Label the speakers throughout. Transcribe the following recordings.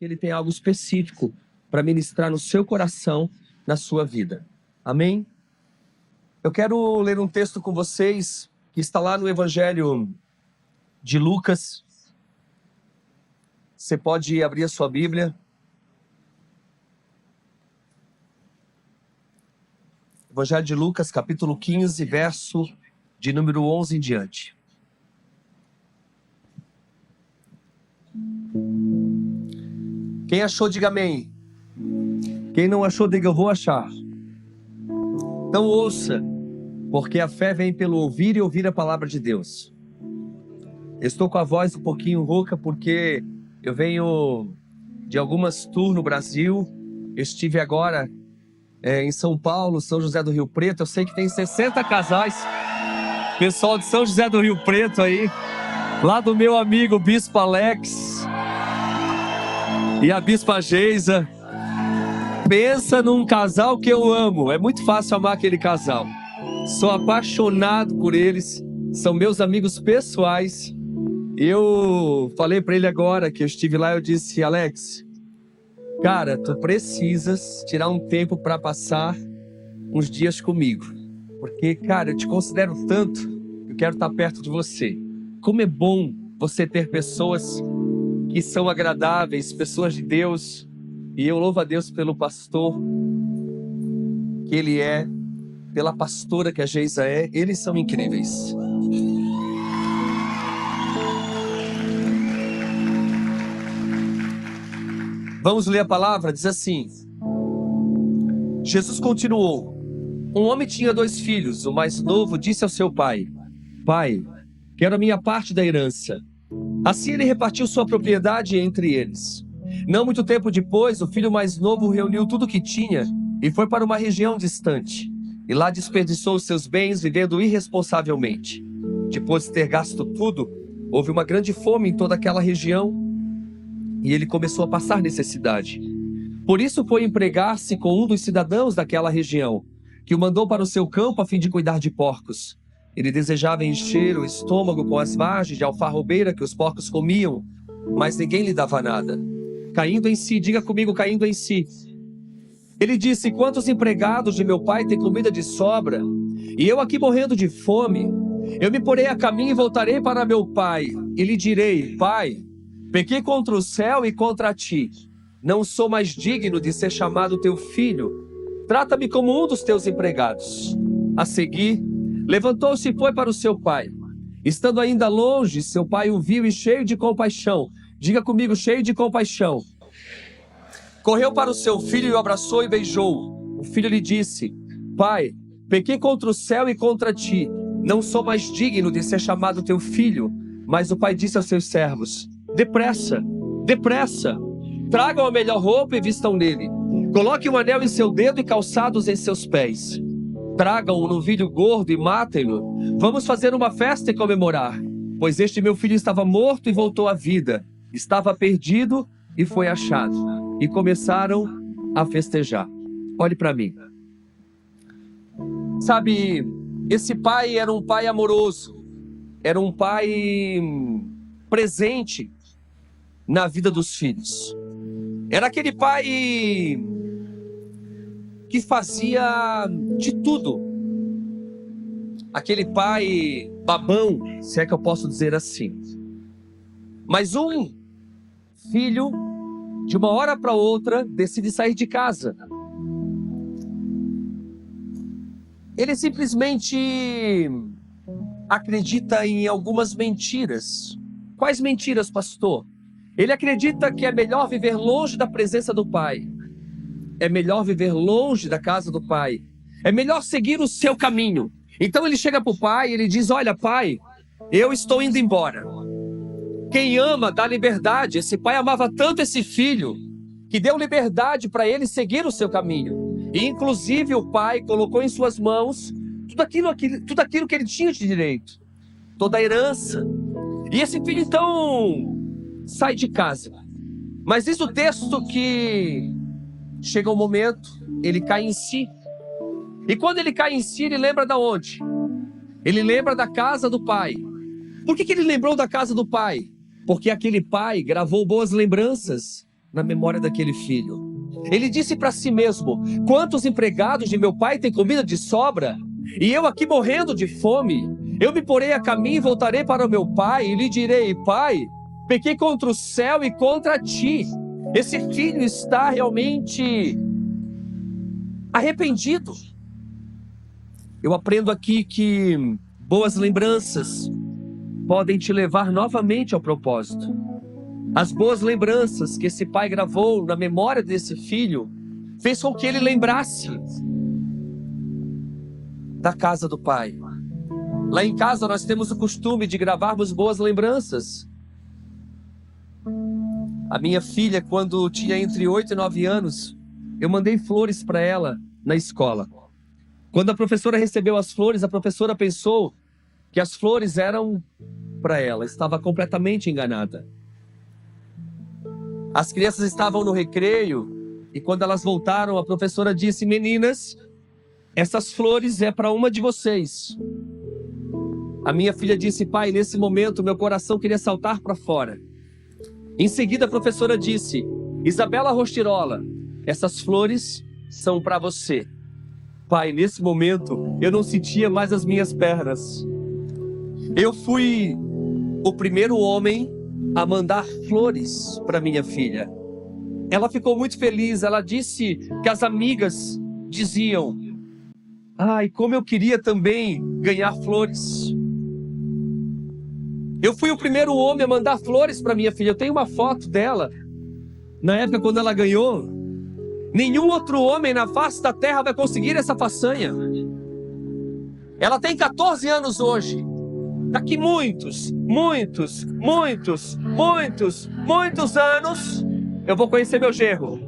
Speaker 1: que Ele tem algo específico para ministrar no seu coração, na sua vida. Amém? Eu quero ler um texto com vocês que está lá no Evangelho de Lucas. Você pode abrir a sua Bíblia. Evangelho de Lucas, capítulo 15, verso de número 11 em diante. Quem achou, diga amém. Quem não achou, diga eu vou achar. Então ouça, porque a fé vem pelo ouvir e ouvir a palavra de Deus. Estou com a voz um pouquinho rouca porque eu venho de algumas tours no Brasil. Eu estive agora em São Paulo, São José do Rio Preto. Eu sei que tem 60 casais. Pessoal de São José do Rio Preto aí. Lá do meu amigo Bispo Alex e a Bispa Geisa. Pensa num casal que eu amo. É muito fácil amar aquele casal. Sou apaixonado por eles. São meus amigos pessoais. Eu falei para ele agora que eu estive lá. Eu disse: Alex, cara, tu precisas tirar um tempo para passar uns dias comigo. Porque, cara, eu te considero tanto. Eu quero estar perto de você. Como é bom você ter pessoas que são agradáveis, pessoas de Deus. E eu louvo a Deus pelo pastor que ele é, pela pastora que a Geisa é. Eles são incríveis. Vamos ler a palavra, diz assim: Jesus continuou: um homem tinha 2 filhos. O mais novo disse ao seu pai: Pai, quero a minha parte da herança. Assim ele repartiu sua propriedade entre eles. Não muito tempo depois, o filho mais novo reuniu tudo o que tinha e foi para uma região distante. E lá desperdiçou os seus bens vivendo irresponsavelmente. Depois de ter gasto tudo, houve uma grande fome em toda aquela região e ele começou a passar necessidade. Por isso foi empregar-se com um dos cidadãos daquela região, que o mandou para o seu campo a fim de cuidar de porcos. Ele desejava encher o estômago com as vagens de alfarrobeira que os porcos comiam, mas ninguém lhe dava nada. Caindo em si, diga comigo, caindo em si. Ele disse: quantos empregados de meu pai têm comida de sobra, e eu aqui morrendo de fome? Eu me porei a caminho e voltarei para meu pai, e lhe direi: Pai, pequei contra o céu e contra ti. Não sou mais digno de ser chamado teu filho. Trata-me como um dos teus empregados. A seguir, levantou-se e foi para o seu pai. Estando ainda longe, seu pai o viu e, cheio de compaixão, diga comigo, cheio de compaixão, correu para o seu filho e o abraçou e beijou. O filho lhe disse: Pai, pequei contra o céu e contra ti. Não sou mais digno de ser chamado teu filho. Mas o pai disse aos seus servos: Depressa, depressa, tragam a melhor roupa e vistam nele. Coloquem um anel em seu dedo e calçados em seus pés. Tragam um novilho gordo e matem-no. Vamos fazer uma festa e comemorar. Pois este meu filho estava morto e voltou à vida. Estava perdido e foi achado. E começaram a festejar. Olhe para mim. Sabe, esse pai era um pai amoroso. Era um pai presente na vida dos filhos. Era aquele pai que fazia de tudo. Aquele pai babão, se é que eu posso dizer assim. Mas um filho, de uma hora para outra, decide sair de casa. Ele simplesmente acredita em algumas mentiras. Quais mentiras, pastor? Ele acredita que é melhor viver longe da presença do pai. É melhor viver longe da casa do pai. É melhor seguir o seu caminho. Então ele chega para o pai e ele diz: olha, pai, eu estou indo embora. Quem ama dá liberdade. Esse pai amava tanto esse filho que deu liberdade para ele seguir o seu caminho. E inclusive o pai colocou em suas mãos tudo aquilo que ele tinha de direito. Toda a herança. E esse filho então sai de casa. Mas diz o texto que chega um momento, ele cai em si. E quando ele cai em si, ele lembra de onde? Ele lembra da casa do pai. Por que ele lembrou da casa do pai? Porque aquele pai gravou boas lembranças na memória daquele filho. Ele disse para si mesmo: quantos empregados de meu pai têm comida de sobra? E eu aqui morrendo de fome. Eu me porei a caminho e voltarei para o meu pai e lhe direi: pai, pequei contra o céu e contra ti. Esse filho está realmente arrependido. Eu aprendo aqui que boas lembranças podem te levar novamente ao propósito. As boas lembranças que esse pai gravou na memória desse filho fez com que ele lembrasse da casa do pai. Lá em casa nós temos o costume de gravarmos boas lembranças. A minha filha, quando tinha entre 8 e 9 anos, eu mandei flores para ela na escola. Quando a professora recebeu as flores, a professora pensou que as flores eram para ela. Estava completamente enganada. As crianças estavam no recreio e quando elas voltaram, a professora disse: meninas, essas flores é para uma de vocês. A minha filha disse: pai, nesse momento meu coração queria saltar para fora. Em seguida a professora disse: Isabela Rostirola, essas flores são para você. Pai, nesse momento eu não sentia mais as minhas pernas. Eu fui o primeiro homem a mandar flores para minha filha. Ela ficou muito feliz. Ela disse que as amigas diziam: ai, como eu queria também ganhar flores. Eu fui o primeiro homem a mandar flores para minha filha. Eu tenho uma foto dela na época quando ela ganhou. Nenhum outro homem na face da terra vai conseguir essa façanha. Ela tem 14 anos hoje. Daqui muitos anos, eu vou conhecer meu genro.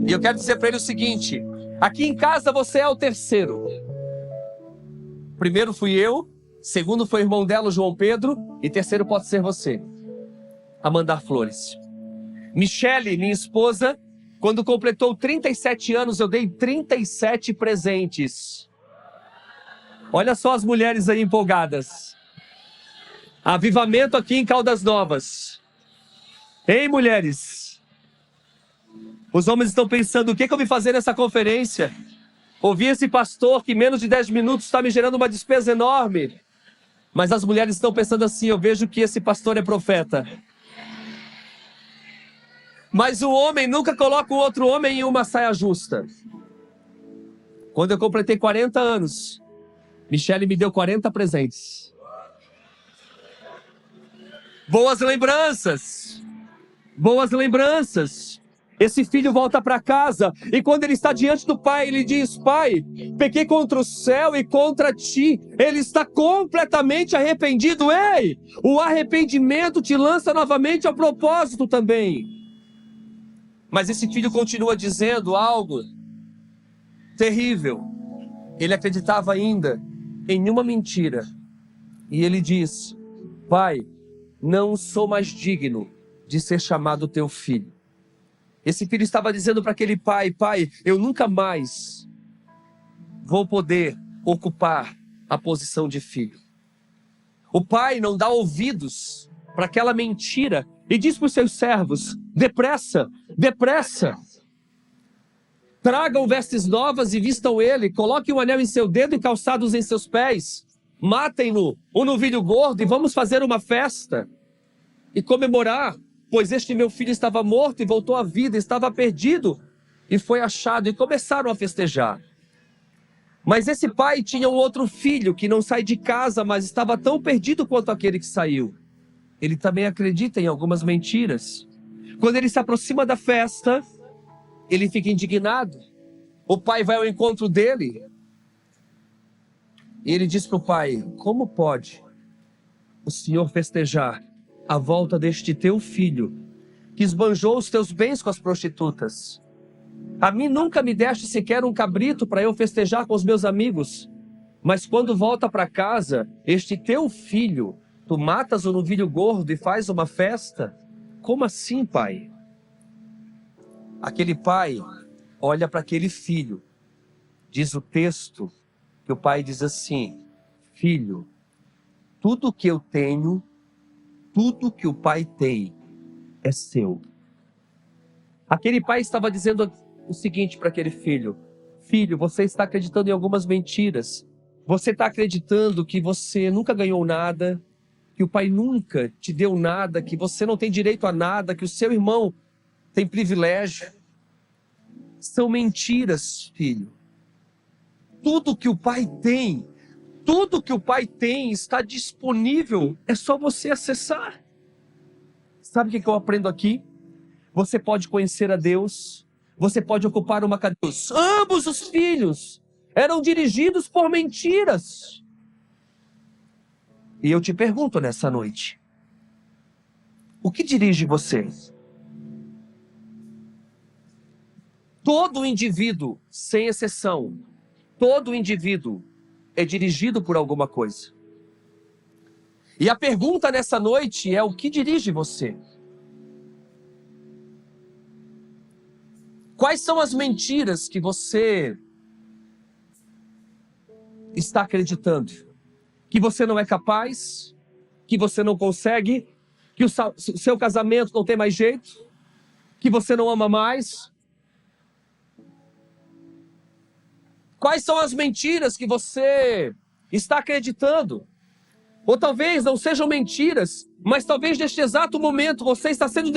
Speaker 1: E eu quero dizer para ele o seguinte: aqui em casa você é o terceiro. Primeiro fui eu, segundo foi o irmão dela, o João Pedro, e terceiro pode ser você, a mandar flores. Michele, minha esposa, quando completou 37 anos, eu dei 37 presentes. Olha só as mulheres aí empolgadas. Avivamento aqui em Caldas Novas. Ei, mulheres? Os homens estão pensando: o que eu vim fazer nessa conferência? Ouvi esse pastor que em menos de 10 minutos está me gerando uma despesa enorme. Mas as mulheres estão pensando assim: eu vejo que esse pastor é profeta. Mas o homem nunca coloca o outro homem em uma saia justa. Quando eu completei 40 anos, Michele me deu 40 presentes. Boas lembranças. Boas lembranças. Esse filho volta para casa e quando ele está diante do pai, ele diz: pai, pequei contra o céu e contra ti. Ele está completamente arrependido. Ei, o arrependimento te lança novamente ao propósito também. Mas esse filho continua dizendo algo terrível. Ele acreditava ainda em uma mentira. E ele diz: pai, não sou mais digno de ser chamado teu filho. Esse filho estava dizendo para aquele pai: pai, eu nunca mais vou poder ocupar a posição de filho. O pai não dá ouvidos para aquela mentira e diz para os seus servos: depressa, depressa. Tragam vestes novas e vistam ele, coloquem um anel em seu dedo e calçados em seus pés. Matem-no, um novilho gordo, e vamos fazer uma festa e comemorar, pois este meu filho estava morto e voltou à vida, estava perdido e foi achado, e começaram a festejar. Mas esse pai tinha um outro filho que não sai de casa, mas estava tão perdido quanto aquele que saiu. Ele também acredita em algumas mentiras. Quando ele se aproxima da festa, ele fica indignado. O pai vai ao encontro dele e ele diz para o pai: como pode o senhor festejar a volta deste teu filho que esbanjou os teus bens com as prostitutas? A mim nunca me deste sequer um cabrito para eu festejar com os meus amigos. Mas quando volta para casa, este teu filho, tu matas o novilho gordo e faz uma festa? Como assim, pai? Aquele pai olha para aquele filho. Diz o texto que o pai diz assim: filho, tudo que eu tenho, tudo que o pai tem, é seu. Aquele pai estava dizendo o seguinte para aquele filho: filho, você está acreditando em algumas mentiras. Você está acreditando que você nunca ganhou nada, que o pai nunca te deu nada, que você não tem direito a nada, que o seu irmão tem privilégio. São mentiras, filho. Tudo que o pai tem, tudo que o pai tem está disponível, é só você acessar. Sabe o que eu aprendo aqui? Você pode conhecer a Deus, você pode ocupar uma cadeira. Ambos os filhos eram dirigidos por mentiras. E eu te pergunto nessa noite: o que dirige você? Todo indivíduo, sem exceção, todo indivíduo é dirigido por alguma coisa. E a pergunta nessa noite é: o que dirige você? Quais são as mentiras que você está acreditando? Que você não é capaz, que você não consegue, que o seu casamento não tem mais jeito, que você não ama mais? Quais são as mentiras que você está acreditando? Ou talvez não sejam mentiras, mas talvez neste exato momento você está sendo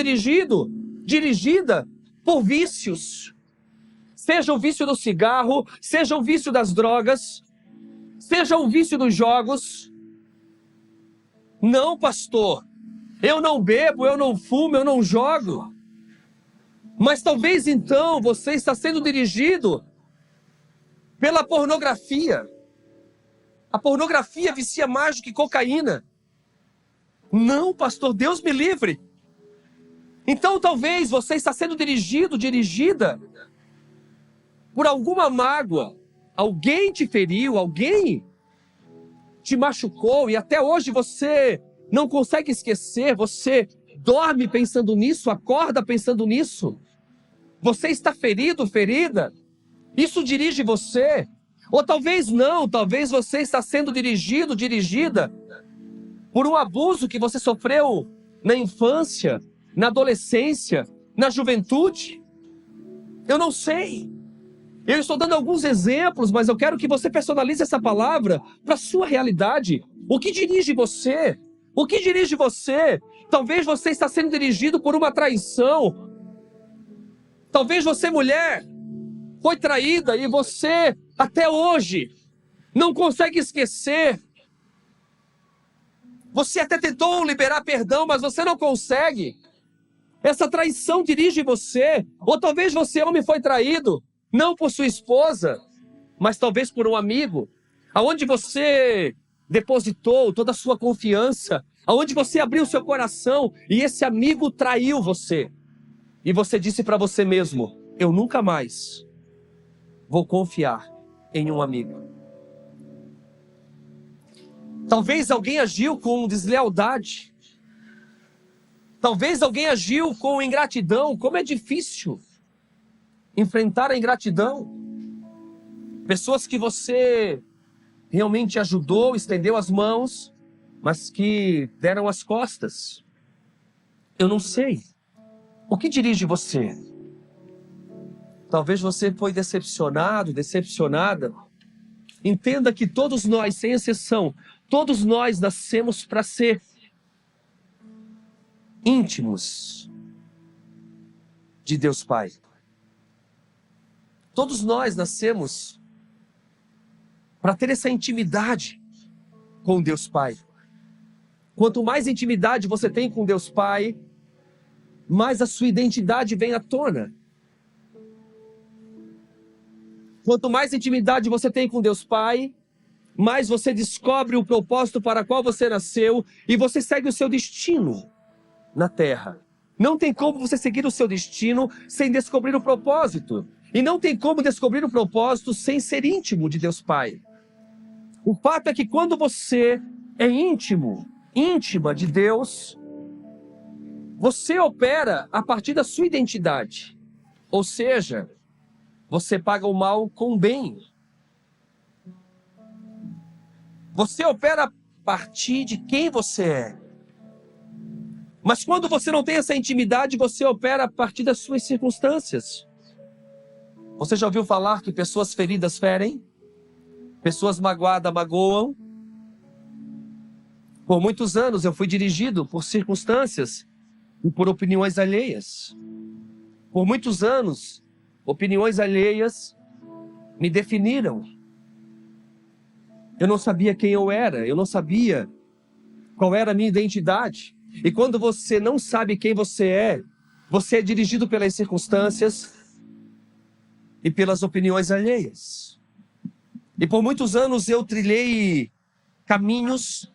Speaker 1: dirigida por vícios. Seja o vício do cigarro, seja o vício das drogas, seja o vício dos jogos. Não, pastor, eu não bebo, eu não fumo, eu não jogo. Mas talvez então você está sendo dirigido pela pornografia. A pornografia vicia mais do que cocaína. Não, pastor, Deus me livre. Então talvez você está sendo dirigida por alguma mágoa. Alguém te feriu, alguém te machucou e até hoje você não consegue esquecer. Você dorme pensando nisso, acorda pensando nisso. Você está ferido, ferida. Isso dirige você. Ou talvez não, talvez você está sendo dirigida por um abuso que você sofreu na infância, na adolescência, na juventude. Eu não sei. Eu estou dando alguns exemplos, mas eu quero que você personalize essa palavra para a sua realidade. O que dirige você? O que dirige você? Talvez você está sendo dirigido por uma traição. Talvez você, mulher, foi traída e você, até hoje, não consegue esquecer. Você até tentou liberar perdão, mas você não consegue. Essa traição dirige você. Ou talvez você, homem, foi traído, não por sua esposa, mas talvez por um amigo, aonde você depositou toda a sua confiança, aonde você abriu seu coração e esse amigo traiu você. E você disse para você mesmo: eu nunca mais vou confiar em um amigo. Talvez alguém agiu com deslealdade. Talvez alguém agiu com ingratidão. Como é difícil enfrentar a ingratidão. Pessoas que você realmente ajudou, estendeu as mãos, mas que deram as costas. Eu não sei. O que dirige você? Talvez você foi decepcionado, decepcionada. Entenda que todos nós, sem exceção, todos nós nascemos para ser íntimos de Deus Pai. Todos nós nascemos para ter essa intimidade com Deus Pai. Quanto mais intimidade você tem com Deus Pai, mais a sua identidade vem à tona. Quanto mais intimidade você tem com Deus Pai, mais você descobre o propósito para qual você nasceu e você segue o seu destino na terra. Não tem como você seguir o seu destino sem descobrir o propósito. E não tem como descobrir o propósito sem ser íntimo de Deus Pai. O fato é que quando você é íntimo, íntima de Deus, você opera a partir da sua identidade. Ou seja, você paga o mal com o bem. Você opera a partir de quem você é. Mas quando você não tem essa intimidade, você opera a partir das suas circunstâncias. Você já ouviu falar que pessoas feridas ferem? Pessoas magoadas magoam? Por muitos anos eu fui dirigido por circunstâncias e por opiniões alheias. Por muitos anos, opiniões alheias me definiram. Eu não sabia quem eu era, eu não sabia qual era a minha identidade. E quando você não sabe quem você é dirigido pelas circunstâncias e pelas opiniões alheias. E por muitos anos eu trilhei caminhos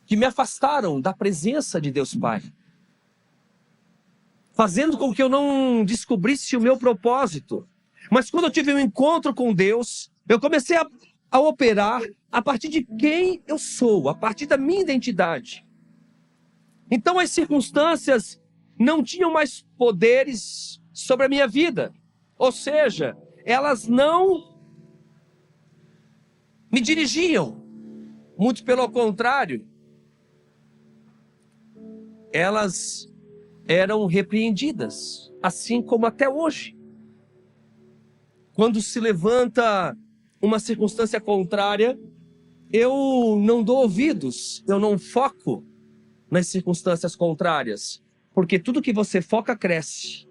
Speaker 1: que me afastaram da presença de Deus Pai, fazendo com que eu não descobrisse o meu propósito. Mas quando eu tive um encontro com Deus, eu comecei a operar a partir de quem eu sou, a partir da minha identidade. Então as circunstâncias não tinham mais poderes sobre a minha vida. Ou seja, elas não me dirigiam. Muito pelo contrário, elas eram repreendidas, assim como até hoje. Quando se levanta uma circunstância contrária, eu não dou ouvidos, eu não foco nas circunstâncias contrárias, porque tudo que você foca cresce.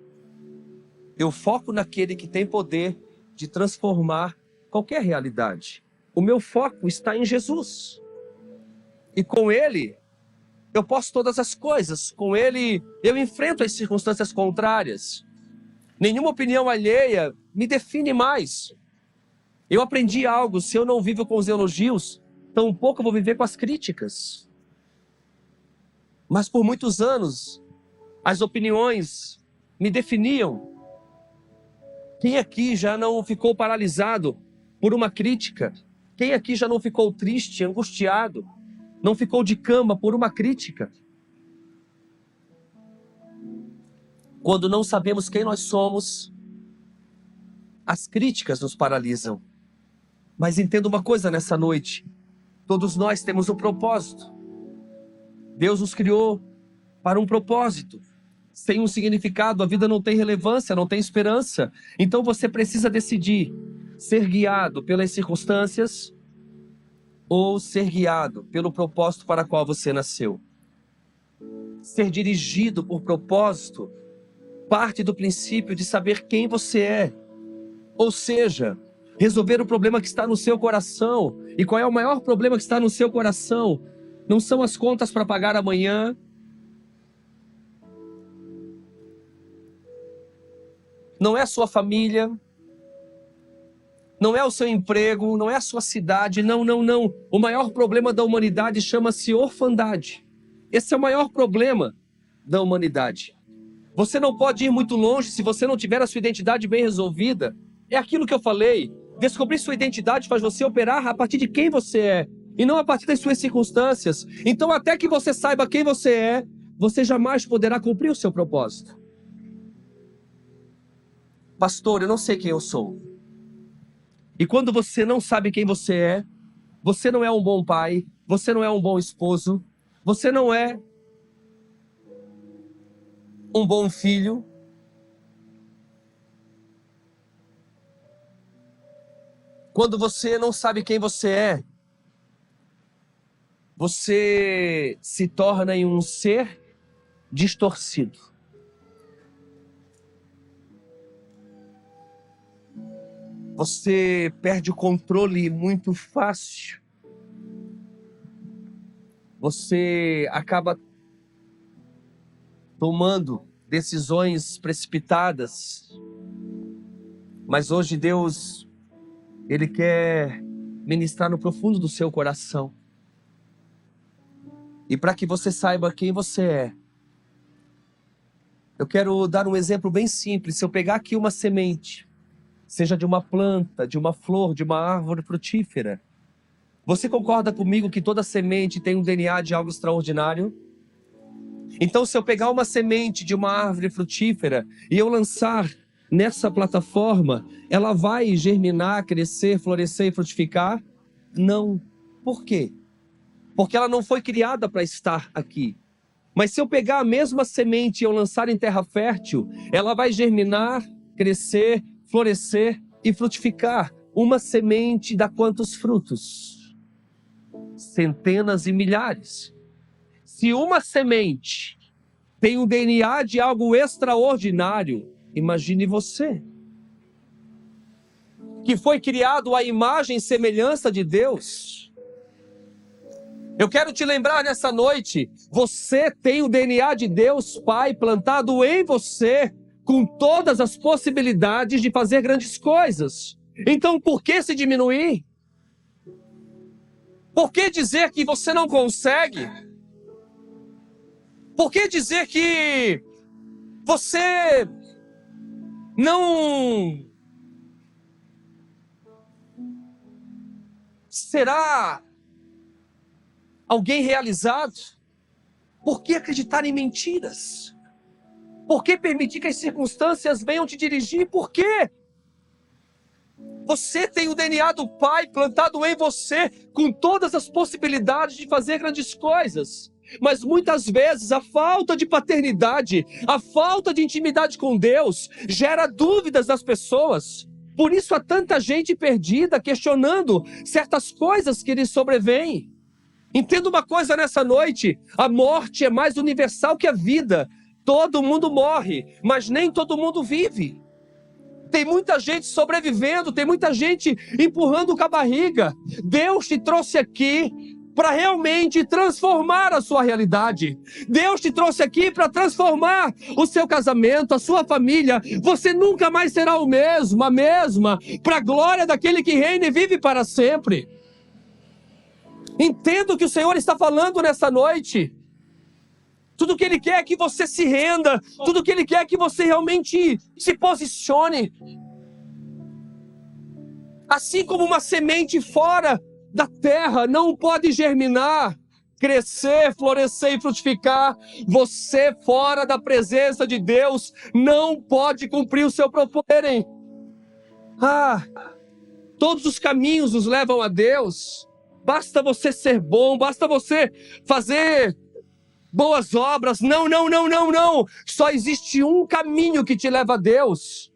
Speaker 1: Eu foco naquele que tem poder de transformar qualquer realidade. O meu foco está em Jesus. E com Ele, eu posso todas as coisas. Com Ele, eu enfrento as circunstâncias contrárias. Nenhuma opinião alheia me define mais. Eu aprendi algo: se eu não vivo com os elogios, tampouco eu vou viver com as críticas. Mas por muitos anos, as opiniões me definiam. Quem aqui já não ficou paralisado por uma crítica? Quem aqui já não ficou triste, angustiado? Não ficou de cama por uma crítica? Quando não sabemos quem nós somos, as críticas nos paralisam. Mas entenda uma coisa nessa noite: todos nós temos um propósito. Deus nos criou para um propósito. Sem um significado, a vida não tem relevância, não tem esperança. Então você precisa decidir ser guiado pelas circunstâncias ou ser guiado pelo propósito para o qual você nasceu. Ser dirigido por propósito parte do princípio de saber quem você é. Ou seja, resolver o problema que está no seu coração. E qual é o maior problema que está no seu coração? Não são as contas para pagar amanhã. Não é a sua família. Não é o seu emprego. Não é a sua cidade. Não, não, não. O maior problema da humanidade chama-se orfandade. Esse é o maior problema da humanidade. Você não pode ir muito longe se você não tiver a sua identidade bem resolvida. É aquilo que eu falei. Descobrir sua identidade faz você operar a partir de quem você é e não a partir das suas circunstâncias. Então, até que você saiba quem você é, você jamais poderá cumprir o seu propósito. Pastor, eu não sei quem eu sou. E quando você não sabe quem você não é um bom pai, você não é um bom esposo, você não é um bom filho. Quando você não sabe quem você se torna em um ser distorcido. Você perde o controle muito fácil. Você acaba tomando decisões precipitadas. Mas hoje Deus, Ele quer ministrar no profundo do seu coração. E para que você saiba quem você é, eu quero dar um exemplo bem simples. Se eu pegar aqui uma semente, seja de uma planta, de uma flor, de uma árvore frutífera, você concorda comigo que toda semente tem um DNA de algo extraordinário? Então, se eu pegar uma semente de uma árvore frutífera e eu lançar nessa plataforma, ela vai germinar, crescer, florescer e frutificar? Não. Por quê? Porque ela não foi criada para estar aqui. Mas se eu pegar a mesma semente e eu lançar em terra fértil, ela vai germinar, crescer, florescer e frutificar. Uma semente dá quantos frutos? Centenas e milhares. Se uma semente tem o DNA de algo extraordinário, imagine você, que foi criado à imagem e semelhança de Deus. Eu quero te lembrar nessa noite, você tem o DNA de Deus Pai plantado em você, com todas as possibilidades de fazer grandes coisas. Então, por que se diminuir? Por que dizer que você não consegue? Por que dizer que você não será alguém realizado? Por que acreditar em mentiras? Por que permitir que as circunstâncias venham te dirigir? Por quê? Você tem o DNA do Pai plantado em você, com todas as possibilidades de fazer grandes coisas. Mas muitas vezes a falta de paternidade, a falta de intimidade com Deus, gera dúvidas nas pessoas. Por isso há tanta gente perdida, questionando certas coisas que lhes sobrevêm. Entenda uma coisa nessa noite: a morte é mais universal que a vida. Todo mundo morre, mas nem todo mundo vive. Tem muita gente sobrevivendo, tem muita gente empurrando com a barriga. Deus te trouxe aqui para realmente transformar a sua realidade. Deus te trouxe aqui para transformar o seu casamento, a sua família. Você nunca mais será o mesmo, a mesma, para a glória daquele que reina e vive para sempre. Entenda o que o Senhor está falando nessa noite. Tudo que Ele quer é que você se renda. Tudo que Ele quer é que você realmente se posicione. Assim como uma semente fora da terra não pode germinar, crescer, florescer e frutificar, você fora da presença de Deus não pode cumprir o seu propósito. Todos os caminhos nos levam a Deus. Basta você ser bom, basta você fazer boas obras. Não. Só existe um caminho que te leva a Deus.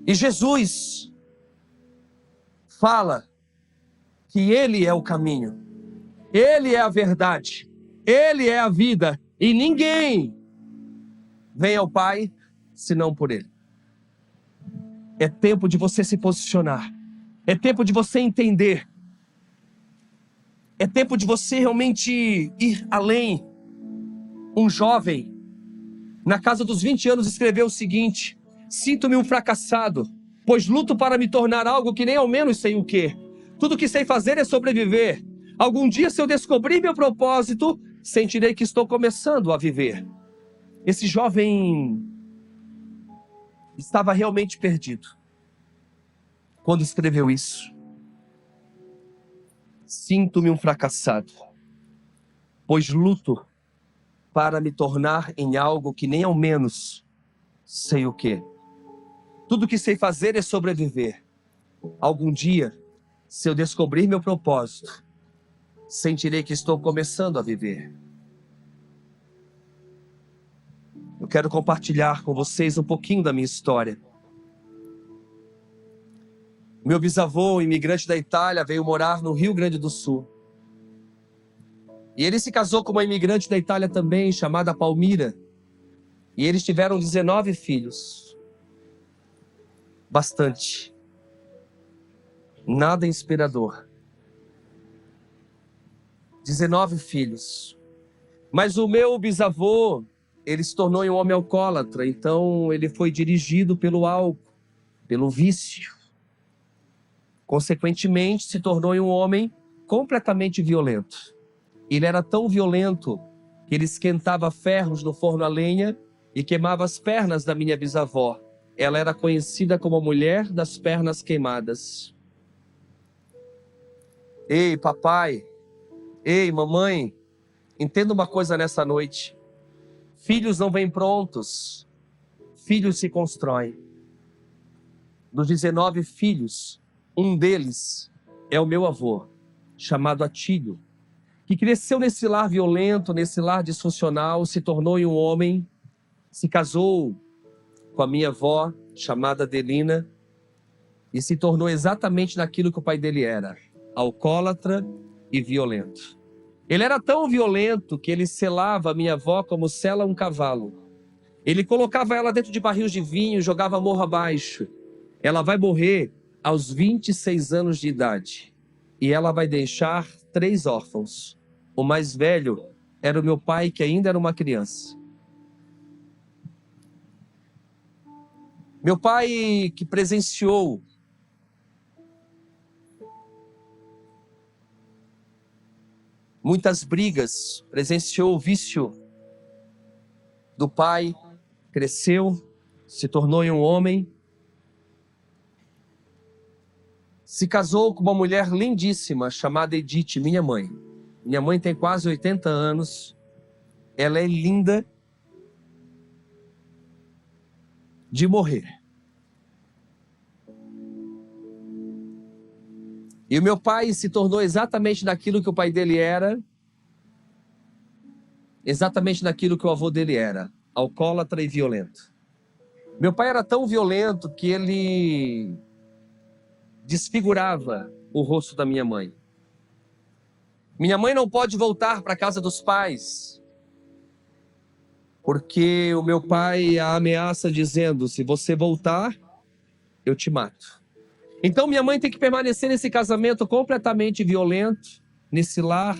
Speaker 1: E Jesus fala que Ele é o caminho, Ele é a verdade, Ele é a vida. E ninguém vem ao Pai senão por Ele. É tempo de você se posicionar. É tempo de você entender. É tempo de você realmente ir além. Um jovem, na casa dos 20 anos, escreveu o seguinte: sinto-me um fracassado, pois luto para me tornar algo que nem ao menos sei o quê. Tudo que sei fazer é sobreviver. Algum dia, se eu descobrir meu propósito, sentirei que estou começando a viver. Esse jovem estava realmente perdido quando escreveu isso. Sinto-me um fracassado, pois luto para me tornar em algo que nem ao menos sei o quê. Tudo que sei fazer é sobreviver. Algum dia, se eu descobrir meu propósito, sentirei que estou começando a viver. Eu quero compartilhar com vocês um pouquinho da minha história. Meu bisavô, imigrante da Itália, veio morar no Rio Grande do Sul. E ele se casou com uma imigrante da Itália também, chamada Palmira. E eles tiveram 19 filhos. Bastante. Nada inspirador. 19 filhos. Mas o meu bisavô, ele se tornou um homem alcoólatra. Então ele foi dirigido pelo álcool, pelo vício. Consequentemente, se tornou um homem completamente violento. Ele era tão violento que ele esquentava ferros no forno a lenha e queimava as pernas da minha bisavó. Ela era conhecida como a mulher das pernas queimadas. Ei, papai, ei, mamãe, entenda uma coisa nessa noite. Filhos não vêm prontos, filhos se constroem. Dos 19 filhos, um deles é o meu avô, chamado Atílio, que cresceu nesse lar violento, nesse lar disfuncional, se tornou um homem, se casou com a minha avó, chamada Adelina, e se tornou exatamente naquilo que o pai dele era, alcoólatra e violento. Ele era tão violento que ele selava a minha avó como sela um cavalo. Ele colocava ela dentro de barris de vinho, jogava morro abaixo. Ela vai morrer aos 26 anos de idade. E ela vai deixar 3 órfãos. O mais velho era o meu pai, que ainda era uma criança. Meu pai, que presenciou muitas brigas, presenciou o vício do pai, cresceu, se tornou um homem, se casou com uma mulher lindíssima chamada Edith, minha mãe. Minha mãe tem quase 80 anos, ela é linda de morrer. E o meu pai se tornou exatamente naquilo que o pai dele era, exatamente naquilo que o avô dele era, alcoólatra e violento. Meu pai era tão violento que ele desfigurava o rosto da minha mãe. Minha mãe não pode voltar para a casa dos pais, porque o meu pai a ameaça dizendo: se você voltar, eu te mato. Então minha mãe tem que permanecer nesse casamento completamente violento, nesse lar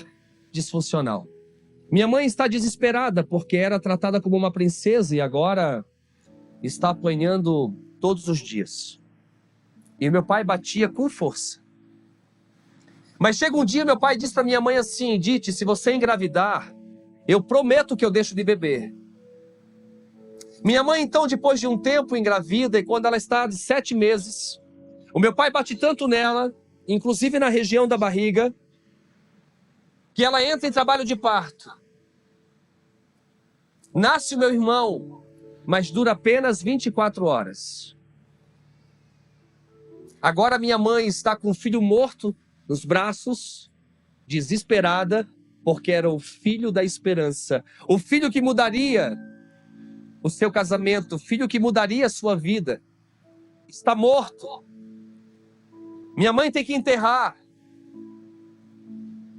Speaker 1: disfuncional. Minha mãe está desesperada porque era tratada como uma princesa e agora está apanhando todos os dias. E meu pai batia com força. Mas chega um dia, meu pai diz para minha mãe assim: Edith, se você engravidar, eu prometo que eu deixo de beber. Minha mãe então, depois de um tempo, engravida, e quando ela está de 7 meses, o meu pai bate tanto nela, inclusive na região da barriga, que ela entra em trabalho de parto. Nasce o meu irmão, mas dura apenas 24 horas. Agora minha mãe está com o filho morto nos braços, desesperada, porque era o filho da esperança. O filho que mudaria o seu casamento, o filho que mudaria a sua vida. Está morto. Minha mãe tem que enterrar.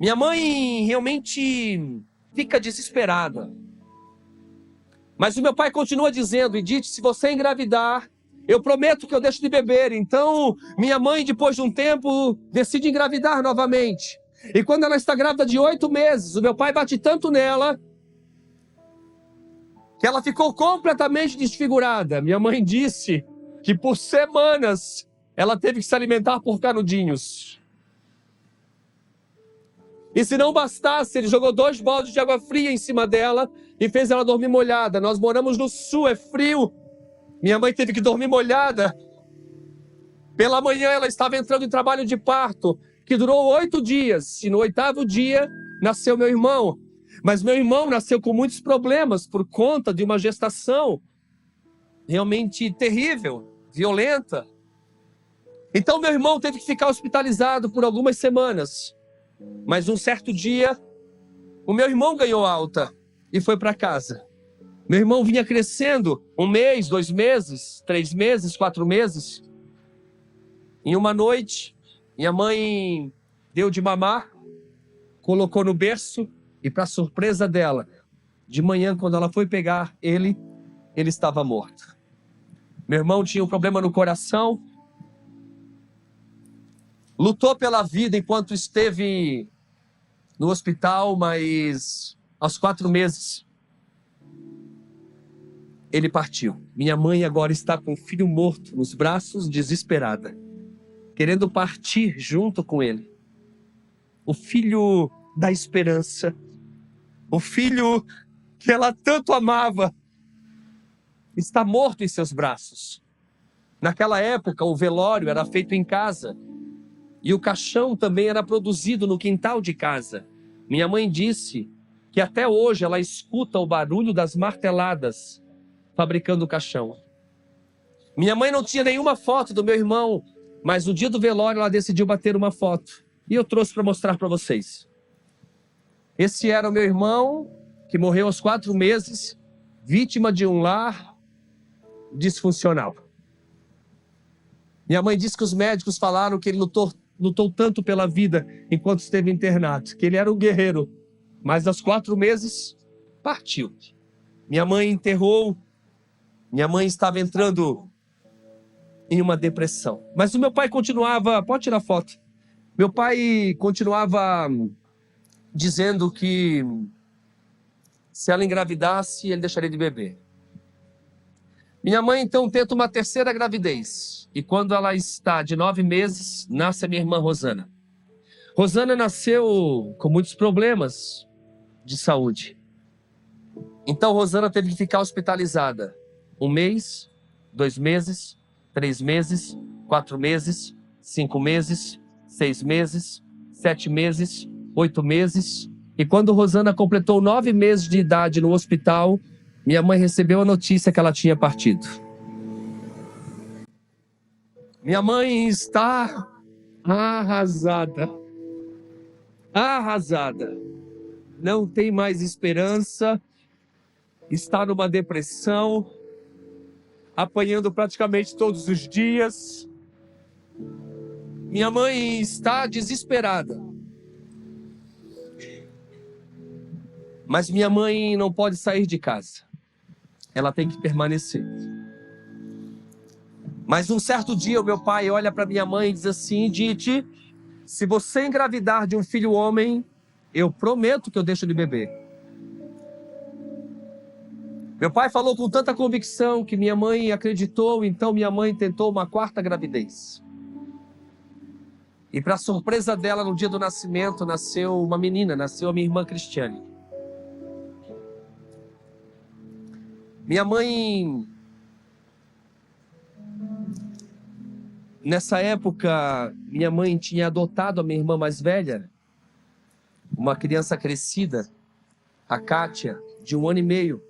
Speaker 1: Minha mãe realmente fica desesperada. Mas o meu pai continua dizendo: Edith, se você engravidar, eu prometo que eu deixo de beber. Então, minha mãe, depois de um tempo, decide engravidar novamente. E quando ela está grávida de 8 meses, o meu pai bate tanto nela que ela ficou completamente desfigurada. Minha mãe disse que por semanas ela teve que se alimentar por canudinhos. E se não bastasse, ele jogou 2 baldes de água fria em cima dela e fez ela dormir molhada. Nós moramos no sul, é frio. Minha mãe teve que dormir molhada. Pela manhã ela estava entrando em trabalho de parto, que durou 8 dias. E no 8º dia nasceu meu irmão. Mas meu irmão nasceu com muitos problemas por conta de uma gestação realmente terrível, violenta. Então meu irmão teve que ficar hospitalizado por algumas semanas. Mas um certo dia, o meu irmão ganhou alta e foi para casa. Meu irmão vinha crescendo 1 mês, 2 meses, 3 meses, 4 meses. Em uma noite, minha mãe deu de mamar, colocou no berço e, para surpresa dela, de manhã, quando ela foi pegar ele estava morto. Meu irmão tinha um problema no coração, lutou pela vida enquanto esteve no hospital, mas aos 4 meses ele partiu. Minha mãe agora está com o filho morto nos braços, desesperada, querendo partir junto com ele. O filho da esperança, o filho que ela tanto amava, está morto em seus braços. Naquela época, o velório era feito em casa e o caixão também era produzido no quintal de casa. Minha mãe disse que até hoje ela escuta o barulho das marteladas fabricando o caixão. Minha mãe não tinha nenhuma foto do meu irmão, mas no dia do velório ela decidiu bater uma foto. E eu trouxe para mostrar para vocês. Esse era o meu irmão, que morreu aos 4 meses, vítima de um lar disfuncional. Minha mãe disse que os médicos falaram que ele lutou tanto pela vida enquanto esteve internado, que ele era um guerreiro, mas aos 4 meses partiu. Minha mãe enterrou, minha mãe estava entrando em uma depressão. Mas o meu pai continuava, pode tirar foto, meu pai continuava dizendo que se ela engravidasse, ele deixaria de beber. Minha mãe então tenta uma terceira gravidez. E quando ela está de 9 meses, nasce a minha irmã Rosana. Rosana nasceu com muitos problemas de saúde. Então Rosana teve que ficar hospitalizada 1 mês, 2 meses, 3 meses, 4 meses, 5 meses, 6 meses, 7 meses, 8 meses. E quando Rosana completou 9 meses de idade no hospital, minha mãe recebeu a notícia que ela tinha partido. Minha mãe está arrasada. Arrasada. Não tem mais esperança. Está numa depressão. Apanhando praticamente todos os dias. Minha mãe está desesperada. Mas minha mãe não pode sair de casa. Ela tem que permanecer. Mas um certo dia o meu pai olha para minha mãe e diz assim: Dite, se você engravidar de um filho homem, eu prometo que eu deixo de beber. Meu pai falou com tanta convicção que minha mãe acreditou, então minha mãe tentou uma 4ª gravidez. E para surpresa dela, no dia do nascimento, nasceu uma menina, nasceu a minha irmã Cristiane. Minha mãe, nessa época, minha mãe tinha adotado a minha irmã mais velha, uma criança crescida, a Kátia, de 1 ano e meio,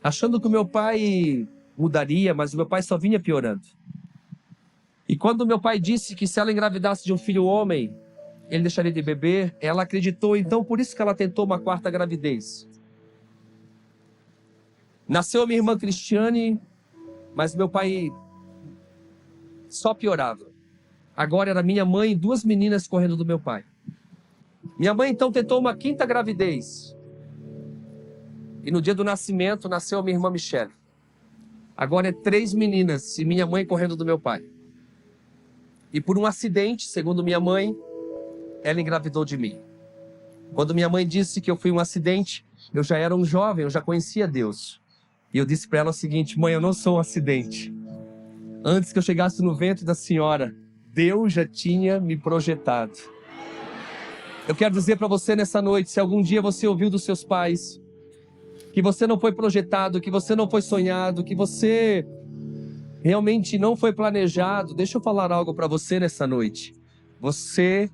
Speaker 1: achando que o meu pai mudaria, mas o meu pai só vinha piorando. E quando o meu pai disse que se ela engravidasse de um filho homem, ele deixaria de beber, ela acreditou, então por isso que ela tentou uma 4ª gravidez. Nasceu a minha irmã Cristiane, mas meu pai só piorava. Agora era minha mãe e 2 meninas correndo do meu pai. Minha mãe então tentou uma 5ª gravidez. E no dia do nascimento nasceu a minha irmã Michele. Agora é 3 meninas e minha mãe correndo do meu pai. E por um acidente, segundo minha mãe, ela engravidou de mim. Quando minha mãe disse que eu fui um acidente, eu já era um jovem, eu já conhecia Deus. E eu disse para ela o seguinte: mãe, eu não sou um acidente. Antes que eu chegasse no ventre da senhora, Deus já tinha me projetado. Eu quero dizer para você nessa noite, se algum dia você ouviu dos seus pais que você não foi projetado, que você não foi sonhado, que você realmente não foi planejado, deixa eu falar algo para você nessa noite. Você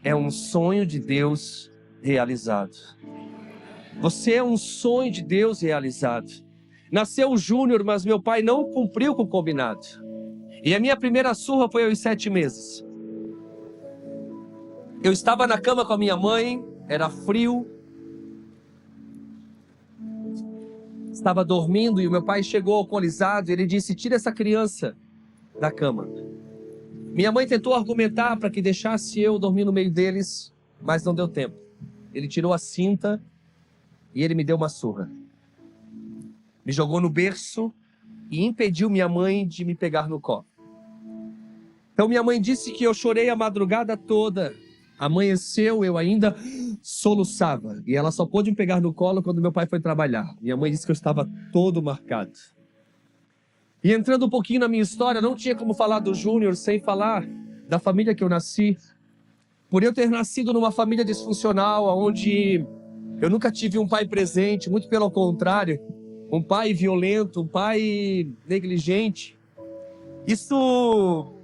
Speaker 1: é um sonho de Deus realizado. Você é um sonho de Deus realizado. Nasceu o Júnior, mas meu pai não cumpriu com o combinado. E a minha primeira surra foi aos 7 meses. Eu estava na cama com a minha mãe, era frio. Estava dormindo e o meu pai chegou alcoolizado e ele disse: tira essa criança da cama. Minha mãe tentou argumentar para que deixasse eu dormir no meio deles, mas não deu tempo. Ele tirou a cinta e ele me deu uma surra. Me jogou no berço e impediu minha mãe de me pegar no colo. Então minha mãe disse que eu chorei a madrugada toda. Amanheceu, eu ainda soluçava. E ela só pôde me pegar no colo quando meu pai foi trabalhar. Minha mãe disse que eu estava todo marcado. E entrando um pouquinho na minha história, não tinha como falar do Júnior sem falar da família que eu nasci. Por eu ter nascido numa família disfuncional, onde eu nunca tive um pai presente, muito pelo contrário, um pai violento, um pai negligente. Isso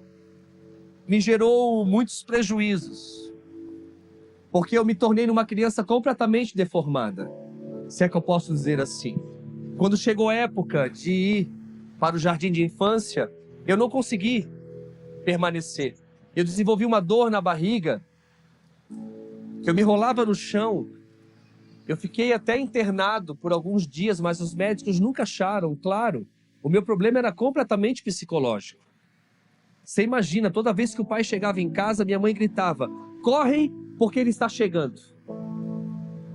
Speaker 1: me gerou muitos prejuízos, porque eu me tornei uma criança completamente deformada, se é que eu posso dizer assim. Quando chegou a época de ir para o jardim de infância, eu não consegui permanecer. Eu desenvolvi uma dor na barriga, que eu me rolava no chão, Eu fiquei até internado por alguns dias, mas os médicos nunca acharam, claro. O meu problema era completamente psicológico. Você imagina, toda vez que o pai chegava em casa, minha mãe gritava: correm, porque ele está chegando.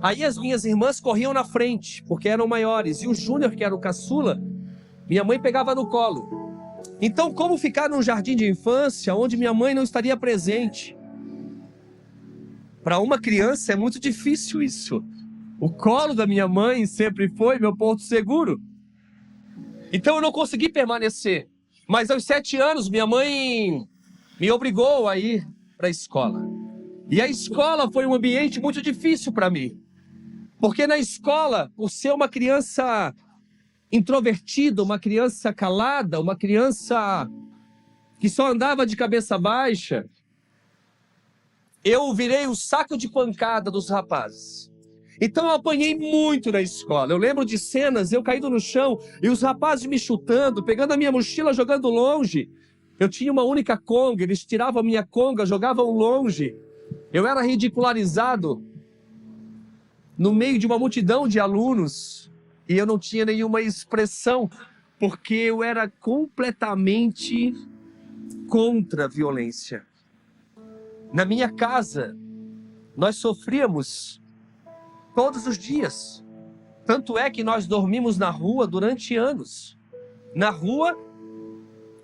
Speaker 1: Aí as minhas irmãs corriam na frente, porque eram maiores. E o Júnior, que era o caçula, minha mãe pegava no colo. Então, como ficar num jardim de infância onde minha mãe não estaria presente? Para uma criança é muito difícil isso. O colo da minha mãe sempre foi meu porto seguro. Então eu não consegui permanecer. Mas aos 7 anos, minha mãe me obrigou a ir para a escola. E a escola foi um ambiente muito difícil para mim. Porque na escola, por ser uma criança introvertida, uma criança calada, uma criança que só andava de cabeça baixa, eu virei o saco de pancada dos rapazes. Então eu apanhei muito na escola. Eu lembro de cenas, eu caído no chão e os rapazes me chutando, pegando a minha mochila, jogando longe. Eu tinha uma única conga, eles tiravam a minha conga, jogavam longe. Eu era ridicularizado no meio de uma multidão de alunos e eu não tinha nenhuma expressão, porque eu era completamente contra a violência. Na minha casa, nós sofríamos todos os dias. Tanto é que nós dormimos na rua durante anos. Na rua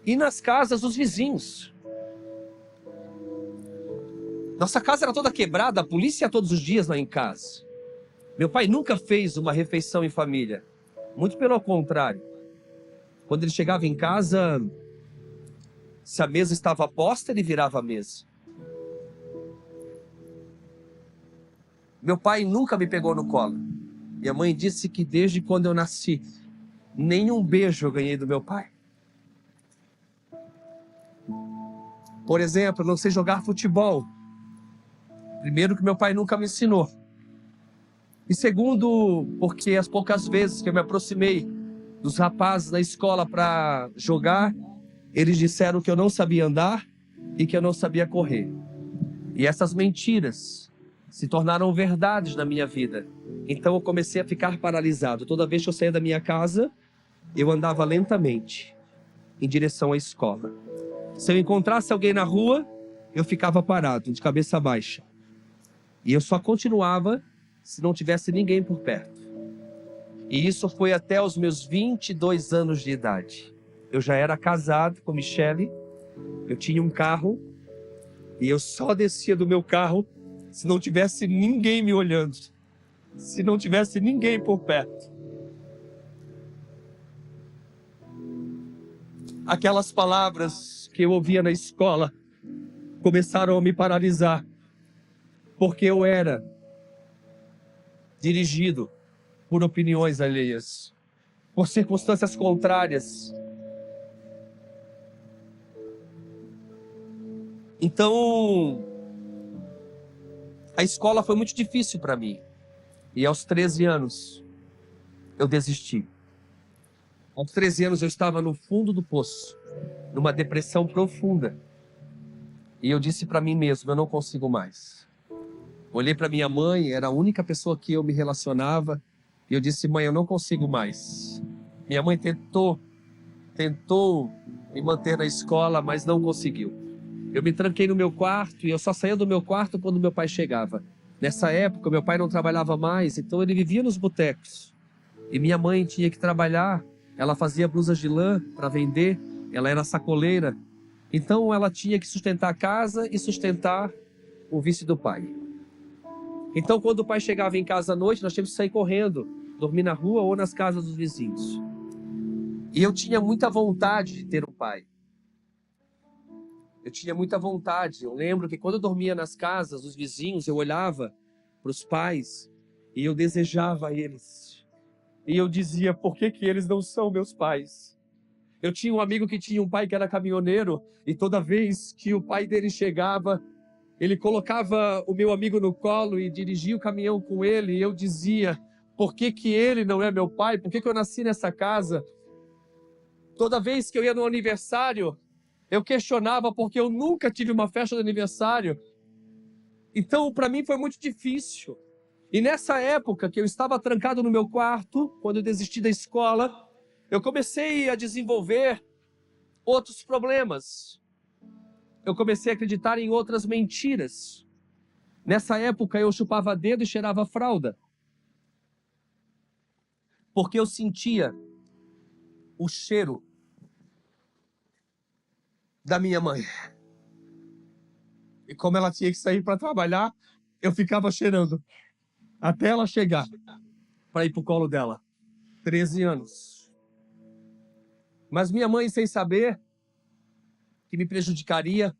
Speaker 1: e nas casas dos vizinhos. Nossa casa era toda quebrada, a polícia ia todos os dias lá em casa. Meu pai nunca fez uma refeição em família. Muito pelo contrário. Quando ele chegava em casa, se a mesa estava posta, ele virava a mesa. Meu pai nunca me pegou no colo. Minha mãe disse que desde quando eu nasci, nenhum beijo eu ganhei do meu pai. Por exemplo, eu não sei jogar futebol. Primeiro, que meu pai nunca me ensinou. E segundo, porque as poucas vezes que eu me aproximei dos rapazes na escola para jogar, eles disseram que eu não sabia andar e que eu não sabia correr. E essas mentiras se tornaram verdades na minha vida. Então eu comecei a ficar paralisado. Toda vez que eu saía da minha casa, eu andava lentamente em direção à escola. Se eu encontrasse alguém na rua, eu ficava parado, de cabeça baixa. E eu só continuava se não tivesse ninguém por perto. E isso foi até os meus 22 anos de idade. Eu já era casado com Michele, eu tinha um carro, e eu só descia do meu carro se não tivesse ninguém me olhando, se não tivesse ninguém por perto. Aquelas palavras que eu ouvia na escola começaram a me paralisar, porque eu era dirigido por opiniões alheias, por circunstâncias contrárias. Então, a escola foi muito difícil para mim. E aos 13 anos, eu desisti. Aos 13 anos, eu estava no fundo do poço, numa depressão profunda. E eu disse para mim mesmo, eu não consigo mais. Olhei para minha mãe, era a única pessoa que eu me relacionava. E eu disse, mãe, eu não consigo mais. Minha mãe tentou me manter na escola, mas não conseguiu. Eu me tranquei no meu quarto e eu só saía do meu quarto quando meu pai chegava. Nessa época, meu pai não trabalhava mais, então ele vivia nos botecos. E minha mãe tinha que trabalhar, ela fazia blusas de lã para vender, ela era sacoleira. Então ela tinha que sustentar a casa e sustentar o vício do pai. Então quando o pai chegava em casa à noite, nós tínhamos que sair correndo, dormir na rua ou nas casas dos vizinhos. E eu tinha muita vontade de ter um pai. Eu tinha muita vontade. Eu lembro que quando eu dormia nas casas dos vizinhos, eu olhava para os pais e eu desejava eles. E eu dizia, por que que eles não são meus pais? Eu tinha um amigo que tinha um pai que era caminhoneiro e toda vez que o pai dele chegava, ele colocava o meu amigo no colo e dirigia o caminhão com ele. E eu dizia, por que que ele não é meu pai? Por que que eu nasci nessa casa? Toda vez que eu ia no aniversário, eu questionava porque eu nunca tive uma festa de aniversário. Então, para mim foi muito difícil. E nessa época que eu estava trancado no meu quarto, quando eu desisti da escola, eu comecei a desenvolver outros problemas. Eu comecei a acreditar em outras mentiras. Nessa época eu chupava dedo e cheirava fralda, porque eu sentia o cheiro da minha mãe. E como ela tinha que sair para trabalhar, eu ficava cheirando até ela chegar para ir pro colo dela. 13 anos. Mas minha mãe, sem saber que me prejudicaria,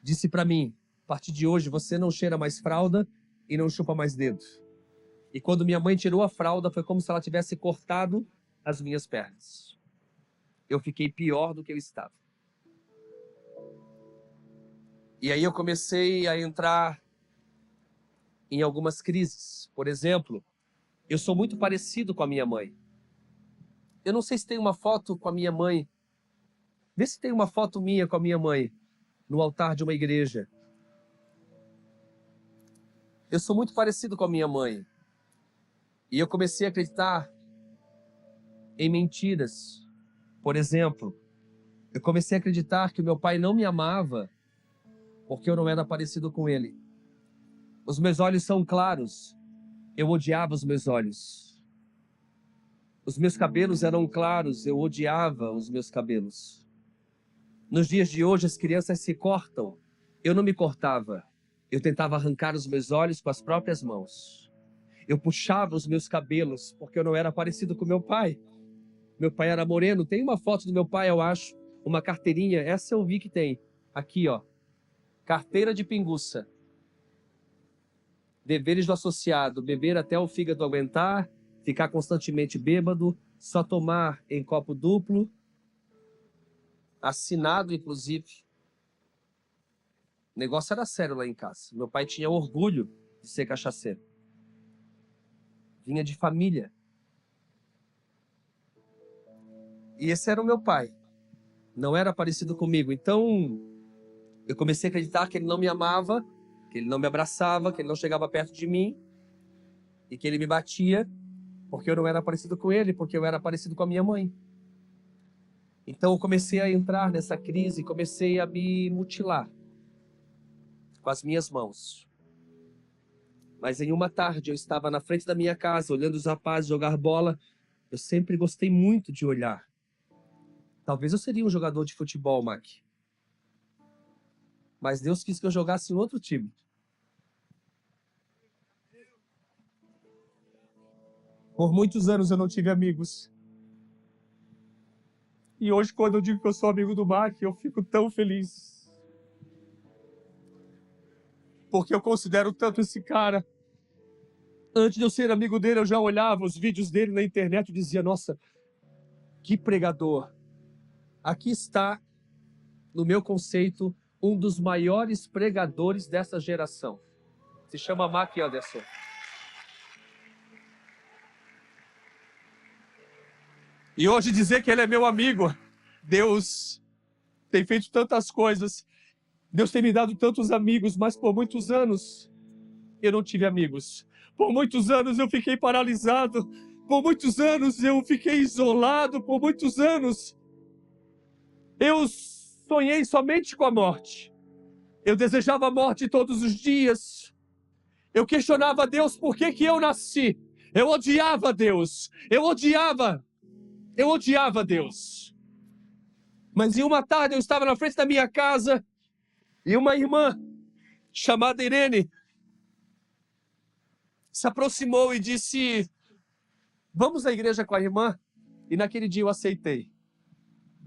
Speaker 1: disse para mim: a partir de hoje você não cheira mais fralda e não chupa mais dedo. E quando minha mãe tirou a fralda, foi como se ela tivesse cortado as minhas pernas. Eu fiquei pior do que eu estava. E aí eu comecei a entrar em algumas crises. Por exemplo, eu sou muito parecido com a minha mãe. Eu não sei se tem uma foto com a minha mãe. Vê se tem uma foto minha com a minha mãe no altar de uma igreja. Eu sou muito parecido com a minha mãe. E eu comecei a acreditar em mentiras. Por exemplo, eu comecei a acreditar que o meu pai não me amava porque eu não era parecido com ele. Os meus olhos são claros. Eu odiava os meus olhos. Os meus cabelos eram claros. Eu odiava os meus cabelos. Nos dias de hoje, as crianças se cortam. Eu não me cortava. Eu tentava arrancar os meus olhos com as próprias mãos. Eu puxava os meus cabelos, porque eu não era parecido com meu pai. Meu pai era moreno. Tem uma foto do meu pai, eu acho. Uma carteirinha. Essa eu vi que tem. Aqui, ó. Carteira de pinguça. Deveres do associado: beber até o fígado aguentar, ficar constantemente bêbado, só tomar em copo duplo, assinado inclusive. O negócio era sério lá em casa. Meu pai tinha orgulho de ser cachaceiro. Vinha de família. E esse era o meu pai. Não era parecido comigo. Então, eu comecei a acreditar que ele não me amava, que ele não me abraçava, que ele não chegava perto de mim e que ele me batia porque eu não era parecido com ele, porque eu era parecido com a minha mãe. Então eu comecei a entrar nessa crise, comecei a me mutilar com as minhas mãos. Mas em uma tarde eu estava na frente da minha casa, olhando os rapazes jogar bola. Eu sempre gostei muito de olhar. Talvez eu seria um jogador de futebol, Mac. Mas Deus quis que eu jogasse em outro time. Por muitos anos eu não tive amigos. E hoje, quando eu digo que eu sou amigo do Mac, eu fico tão feliz. Porque eu considero tanto esse cara. Antes de eu ser amigo dele, eu já olhava os vídeos dele na internet e dizia: nossa, que pregador. Aqui está, no meu conceito, um dos maiores pregadores dessa geração. Se chama Mac Anderson. E hoje dizer que ele é meu amigo, Deus tem feito tantas coisas, Deus tem me dado tantos amigos, mas por muitos anos eu não tive amigos. Por muitos anos eu fiquei paralisado, por muitos anos eu fiquei isolado, por muitos anos eu sonhei somente com a morte. Eu desejava a morte todos os dias. Eu questionava a Deus por que eu nasci. Eu odiava Deus, eu odiava Deus. Mas em uma tarde eu estava na frente da minha casa e uma irmã chamada Irene se aproximou e disse: vamos à igreja com a irmã? E naquele dia eu aceitei.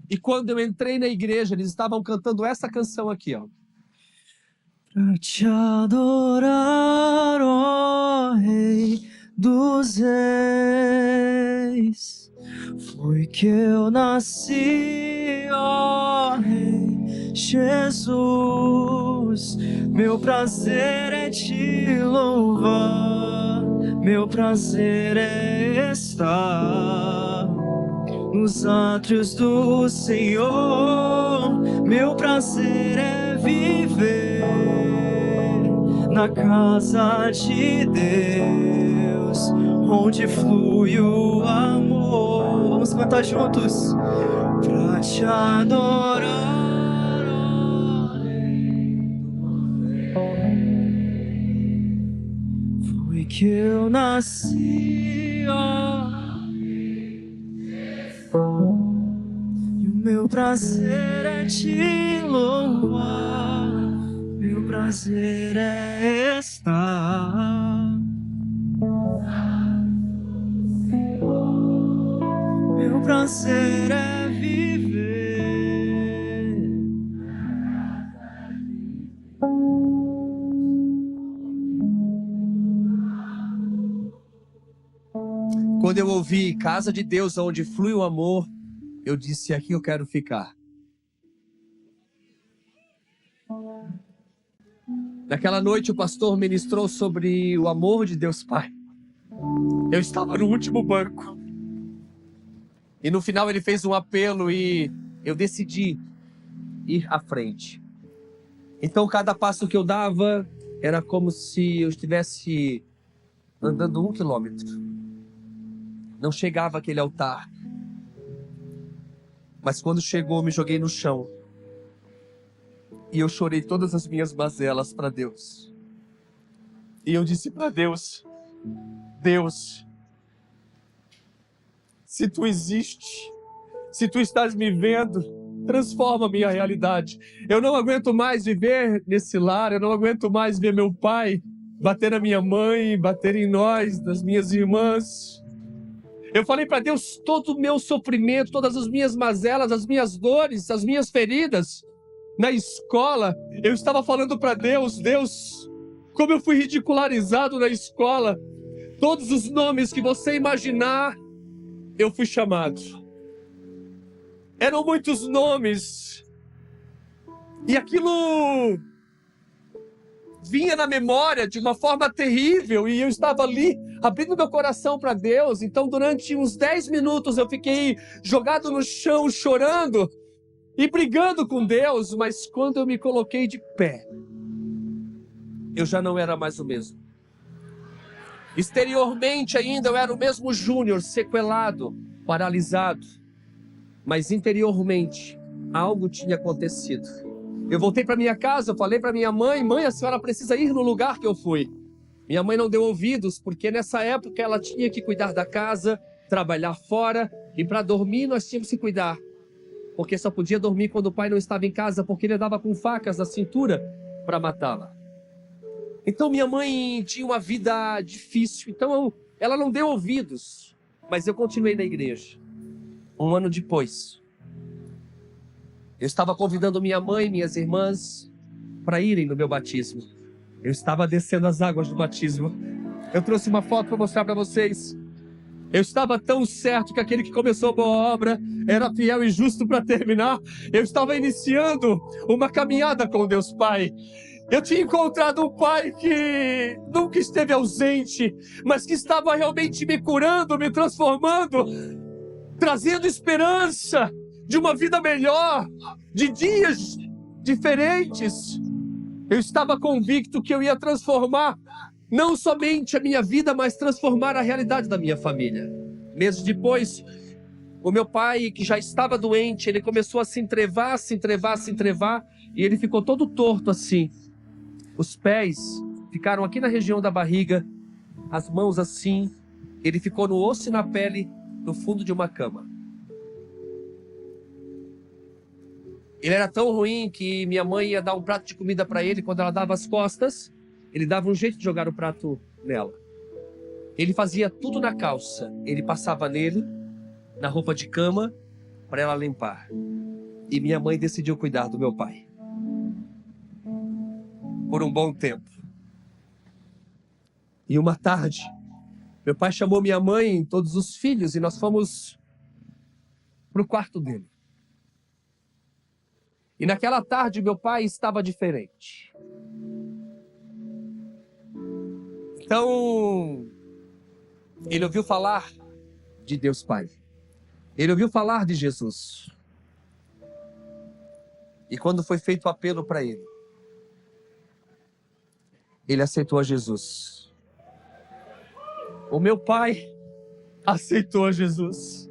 Speaker 1: E quando eu entrei na igreja, eles estavam cantando essa canção aqui, ó. Pra te adorar, ó Rei dos Reis, foi que eu nasci, ó Rei Jesus. Meu prazer é te louvar, meu prazer é estar nos átrios do Senhor. Meu prazer é viver
Speaker 2: na casa de Deus, onde flui o amor. Vamos cantar juntos pra te adorar. Foi que eu nasci, ó, e o meu prazer é te louvar. Meu prazer é estar. Meu prazer é viver.
Speaker 1: Quando eu ouvi casa de Deus, onde flui o amor, eu disse: aqui eu quero ficar. Naquela noite o pastor ministrou sobre o amor de Deus Pai. Eu estava no último banco. E no final ele fez um apelo e eu decidi ir à frente. Então cada passo que eu dava era como se eu estivesse andando 1 quilômetro. Não chegava àquele altar. Mas quando chegou, eu me joguei no chão. E eu chorei todas as minhas mazelas para Deus. E eu disse para Deus: Deus, se tu existe, se tu estás me vendo, transforma a minha realidade. Eu não aguento mais viver nesse lar, eu não aguento mais ver meu pai bater na minha mãe, bater em nós, nas minhas irmãs. Eu falei para Deus todo o meu sofrimento, todas as minhas mazelas, as minhas dores, as minhas feridas. Na escola, eu estava falando para Deus: Deus, como eu fui ridicularizado na escola. Todos os nomes que você imaginar, eu fui chamado. Eram muitos nomes. E aquilo vinha na memória de uma forma terrível. E eu estava ali, abrindo meu coração para Deus. Então, durante uns 10 minutos, eu fiquei jogado no chão, chorando e brigando com Deus. Mas quando eu me coloquei de pé, eu já não era mais o mesmo. Exteriormente ainda eu era o mesmo Júnior, sequelado, paralisado. Mas interiormente, algo tinha acontecido. Eu voltei para minha casa, eu falei para minha mãe: mãe, a senhora precisa ir no lugar que eu fui. Minha mãe não deu ouvidos, porque nessa época ela tinha que cuidar da casa, trabalhar fora, e para dormir nós tínhamos que cuidar. Porque só podia dormir quando o pai não estava em casa, porque ele andava com facas na cintura para matá-la. Então minha mãe tinha uma vida difícil, então ela não deu ouvidos, mas eu continuei na igreja. Um ano depois, eu estava convidando minha mãe e minhas irmãs para irem no meu batismo. Eu estava descendo as águas do batismo. Eu trouxe uma foto para mostrar para vocês. Eu estava tão certo que aquele que começou a boa obra era fiel e justo para terminar. Eu estava iniciando uma caminhada com Deus Pai. Eu tinha encontrado um pai que nunca esteve ausente, mas que estava realmente me curando, me transformando, trazendo esperança de uma vida melhor, de dias diferentes. Eu estava convicto que eu ia transformar não somente a minha vida, mas transformar a realidade da minha família. Meses depois, o meu pai, que já estava doente, ele começou a se entrevar, e ele ficou todo torto assim. Os pés ficaram aqui na região da barriga, as mãos assim. Ele ficou no osso e na pele, no fundo de uma cama. Ele era tão ruim que minha mãe ia dar um prato de comida para ele. Quando ela dava as costas, ele dava um jeito de jogar o prato nela. Ele fazia tudo na calça. Ele passava nele, na roupa de cama, para ela limpar. E minha mãe decidiu cuidar do meu pai. Por um bom tempo. E uma tarde, meu pai chamou minha mãe, todos os filhos, e nós fomos para o quarto dele. E naquela tarde, meu pai estava diferente. Então, ele ouviu falar de Deus Pai. Ele ouviu falar de Jesus. E quando foi feito o apelo para ele, ele aceitou a Jesus. O meu pai aceitou a Jesus.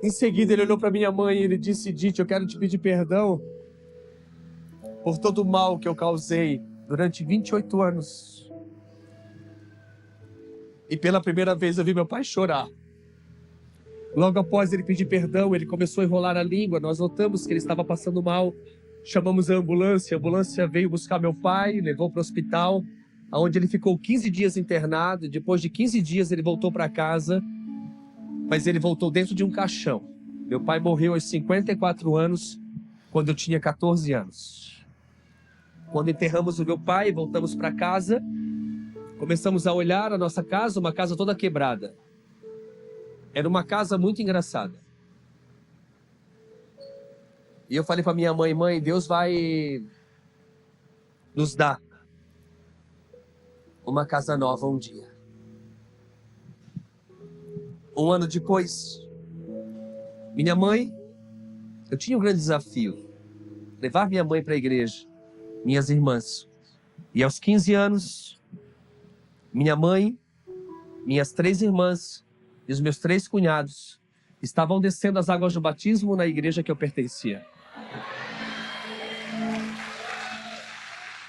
Speaker 1: Em seguida ele olhou para minha mãe e ele disse: Dite, eu quero te pedir perdão por todo o mal que eu causei durante 28 anos. E pela primeira vez eu vi meu pai chorar. Logo após ele pedir perdão, ele começou a enrolar a língua. Nós notamos que ele estava passando mal. Chamamos a ambulância veio buscar meu pai, levou para o hospital, onde ele ficou 15 dias internado. Depois de 15 dias ele voltou para casa, mas ele voltou dentro de um caixão. Meu pai morreu aos 54 anos, quando eu tinha 14 anos. Quando enterramos o meu pai, voltamos para casa, começamos a olhar a nossa casa, uma casa toda quebrada. Era uma casa muito engraçada. E eu falei para minha mãe: mãe, Deus vai nos dar uma casa nova um dia. Um ano depois, minha mãe, eu tinha um grande desafio: levar minha mãe para a igreja, minhas irmãs. E aos 15 anos, minha mãe, minhas 3 irmãs e os meus 3 cunhados estavam descendo as águas do batismo na igreja que eu pertencia.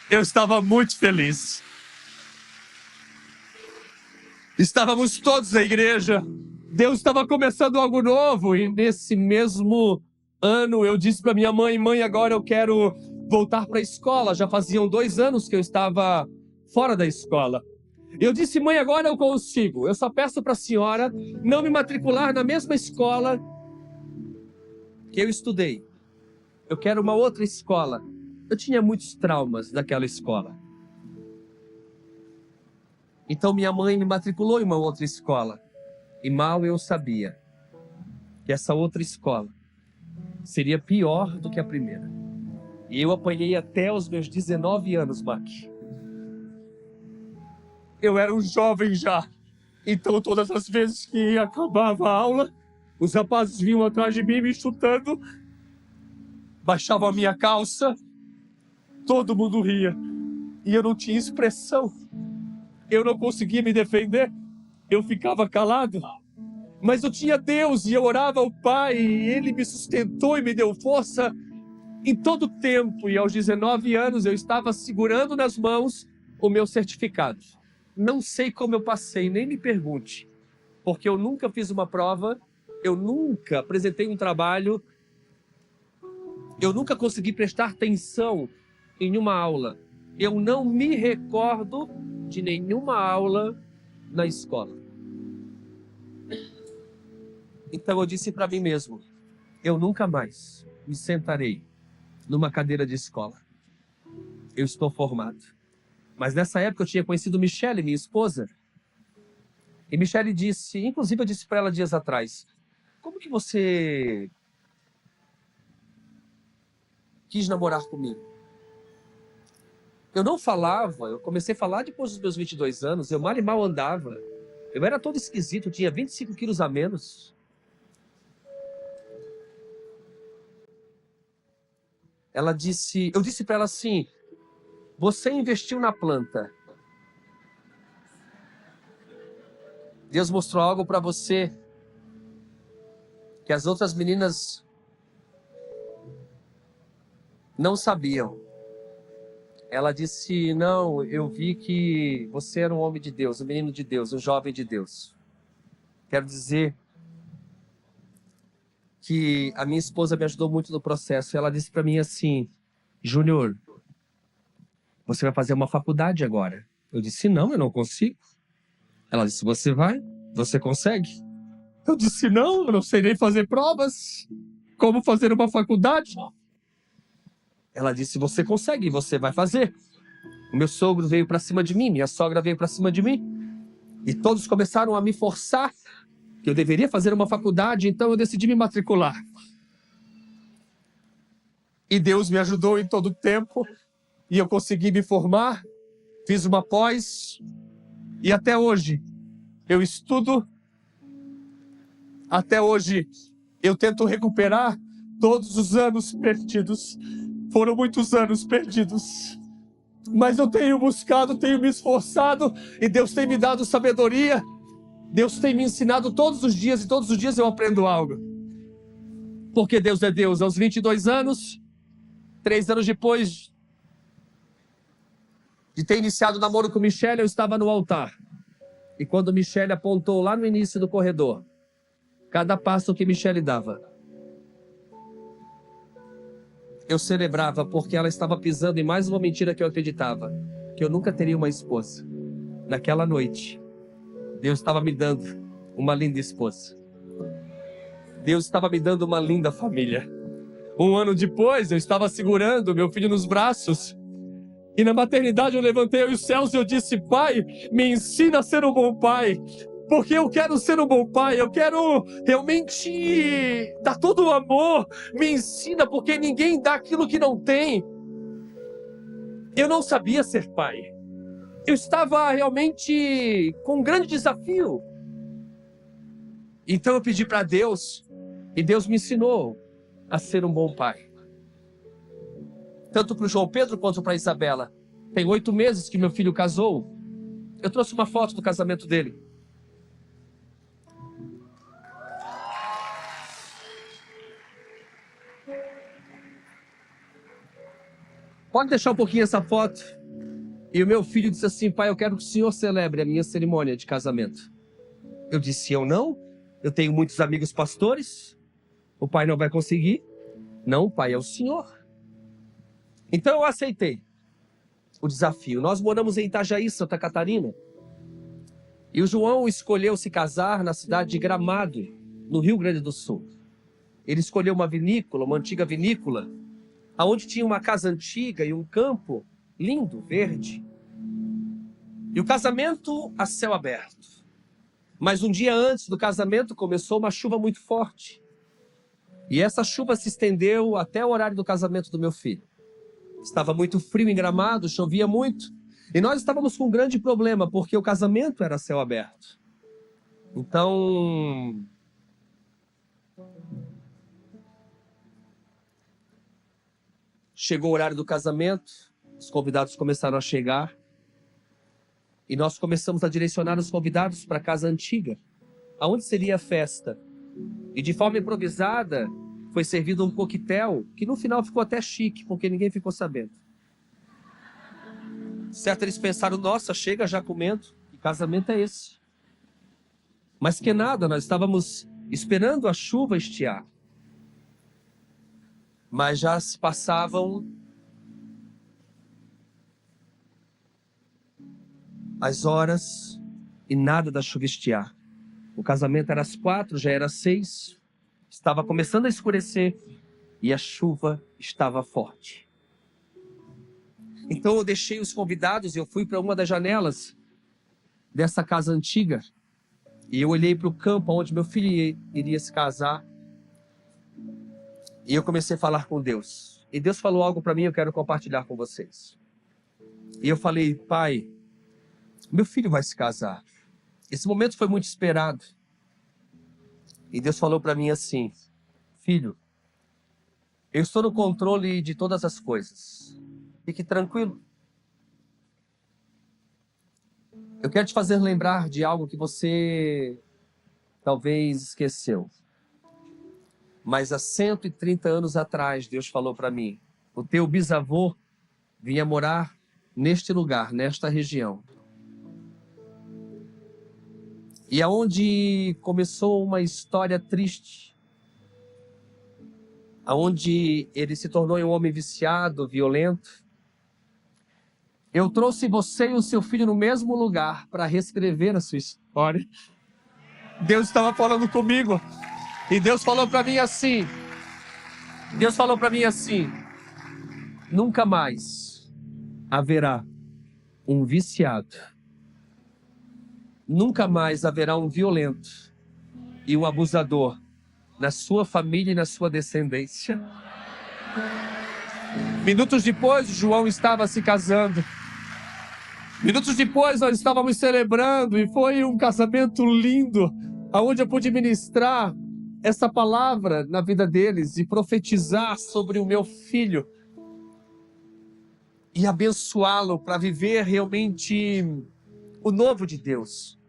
Speaker 1: Eu estava muito feliz. Estávamos todos na igreja. Deus estava começando algo novo. E nesse mesmo ano eu disse para minha mãe: mãe, agora eu quero voltar para a escola. Já faziam 2 anos que eu estava fora da escola. Eu disse: mãe, agora eu consigo. Eu só peço para a senhora não me matricular na mesma escola que eu estudei. Eu quero uma outra escola. Eu tinha muitos traumas daquela escola. Então minha mãe me matriculou em uma outra escola. E mal eu sabia que essa outra escola seria pior do que a primeira. E eu apanhei até os meus 19 anos, Mac. Eu era um jovem já. Então todas as vezes que acabava a aula, os rapazes vinham atrás de mim me chutando, baixavam a minha calça, todo mundo ria. E eu não tinha expressão. Eu não conseguia me defender. Eu ficava calado. Mas eu tinha Deus e eu orava ao Pai. E Ele me sustentou e me deu força em todo o tempo. E aos 19 anos eu estava segurando nas mãos o meu certificado. Não sei como eu passei, nem me pergunte. Porque eu nunca fiz uma prova. Eu nunca apresentei um trabalho. Eu nunca consegui prestar atenção em uma aula. Eu não me recordo de nenhuma aula na escola. Então eu disse para mim mesmo: eu nunca mais me sentarei numa cadeira de escola. Eu estou formado. Mas nessa época eu tinha conhecido Michele, minha esposa. E Michele disse, inclusive eu disse para ela dias atrás: como que você quis namorar comigo? Eu não falava, eu comecei a falar depois dos meus 22 anos, eu mal e mal andava. Eu era todo esquisito, tinha 25 quilos a menos. Ela disse, eu disse para ela assim: você investiu na planta. Deus mostrou algo para você que as outras meninas não sabiam. Ela disse: não, eu vi que você era um homem de Deus, um menino de Deus, um jovem de Deus. Quero dizer que a minha esposa me ajudou muito no processo. Ela disse para mim assim: Júnior, você vai fazer uma faculdade agora. Eu disse: não, eu não consigo. Ela disse: você vai? Você consegue? Eu disse: não, eu não sei nem fazer provas. Como fazer uma faculdade? Ela disse: você consegue, você vai fazer. O meu sogro veio para cima de mim, minha sogra veio para cima de mim. E todos começaram a me forçar que eu deveria fazer uma faculdade, então eu decidi me matricular. E Deus me ajudou em todo o tempo. E eu consegui me formar, fiz uma pós. E até hoje eu estudo. Até hoje eu tento recuperar todos os anos perdidos. Foram muitos anos perdidos, mas eu tenho buscado, tenho me esforçado, e Deus tem me dado sabedoria. Deus tem me ensinado todos os dias, e todos os dias eu aprendo algo. Porque Deus é Deus. Aos 22 anos, 3 anos depois de ter iniciado o namoro com Michele, eu estava no altar. E quando Michele apontou lá no início do corredor, cada passo que Michele dava, eu celebrava, porque ela estava pisando em mais uma mentira que eu acreditava, que eu nunca teria uma esposa. Naquela noite, Deus estava me dando uma linda esposa. Deus estava me dando uma linda família. Um ano depois, eu estava segurando meu filho nos braços. E na maternidade eu levantei os céus e eu disse: Pai, me ensina a ser um bom pai. Porque eu quero ser um bom pai. Eu quero realmente dar todo o amor. Me ensina, porque ninguém dá aquilo que não tem. Eu não sabia ser pai. Eu estava realmente com um grande desafio. Então eu pedi para Deus. E Deus me ensinou a ser um bom pai. Tanto para o João Pedro quanto para a Isabela. Tem 8 meses que meu filho casou. Eu trouxe uma foto do casamento dele. Pode deixar um pouquinho essa foto. E o meu filho disse assim: pai, eu quero que o senhor celebre a minha cerimônia de casamento. Eu disse: eu não. Eu tenho muitos amigos pastores. O pai não vai conseguir. Não, o pai é o senhor. Então eu aceitei o desafio. Nós moramos em Itajaí, Santa Catarina. E o João escolheu se casar na cidade de Gramado, no Rio Grande do Sul. Ele escolheu uma vinícola, uma antiga vinícola, onde tinha uma casa antiga e um campo lindo, verde. E o casamento a céu aberto. Mas um dia antes do casamento começou uma chuva muito forte. E essa chuva se estendeu até o horário do casamento do meu filho. Estava muito frio em Gramado, chovia muito. E nós estávamos com um grande problema, porque o casamento era a céu aberto. Então, chegou o horário do casamento, os convidados começaram a chegar. E nós começamos a direcionar os convidados para a casa antiga, aonde seria a festa. E de forma improvisada, foi servido um coquetel, que no final ficou até chique, porque ninguém ficou sabendo. Certo, eles pensaram: nossa, chega já comendo, que casamento é esse? Mas que nada, nós estávamos esperando a chuva estiar. Mas já se passavam as horas e nada da chuva estiar. O casamento era às 4, já era às 6. Estava começando a escurecer e a chuva estava forte. Então eu deixei os convidados e eu fui para uma das janelas dessa casa antiga. E eu olhei para o campo onde meu filho iria se casar. E eu comecei a falar com Deus. E Deus falou algo para mim, eu quero compartilhar com vocês. E eu falei: pai, meu filho vai se casar. Esse momento foi muito esperado. E Deus falou para mim assim: filho, eu estou no controle de todas as coisas. Fique tranquilo. Eu quero te fazer lembrar de algo que você talvez esqueceu. Mas há 130 anos atrás, Deus falou para mim: o teu bisavô vinha morar neste lugar, nesta região. E aonde começou uma história triste, aonde ele se tornou um homem viciado, violento. Eu trouxe você e o seu filho no mesmo lugar para reescrever a sua história. Deus estava falando comigo. E Deus falou para mim assim. Nunca mais haverá um viciado. Nunca mais haverá um violento e um abusador na sua família e na sua descendência. Minutos depois, João estava se casando. Minutos depois, nós estávamos celebrando e foi um casamento lindo, onde eu pude ministrar essa palavra na vida deles e profetizar sobre o meu filho. e abençoá-lo para viver realmente o novo de Deus.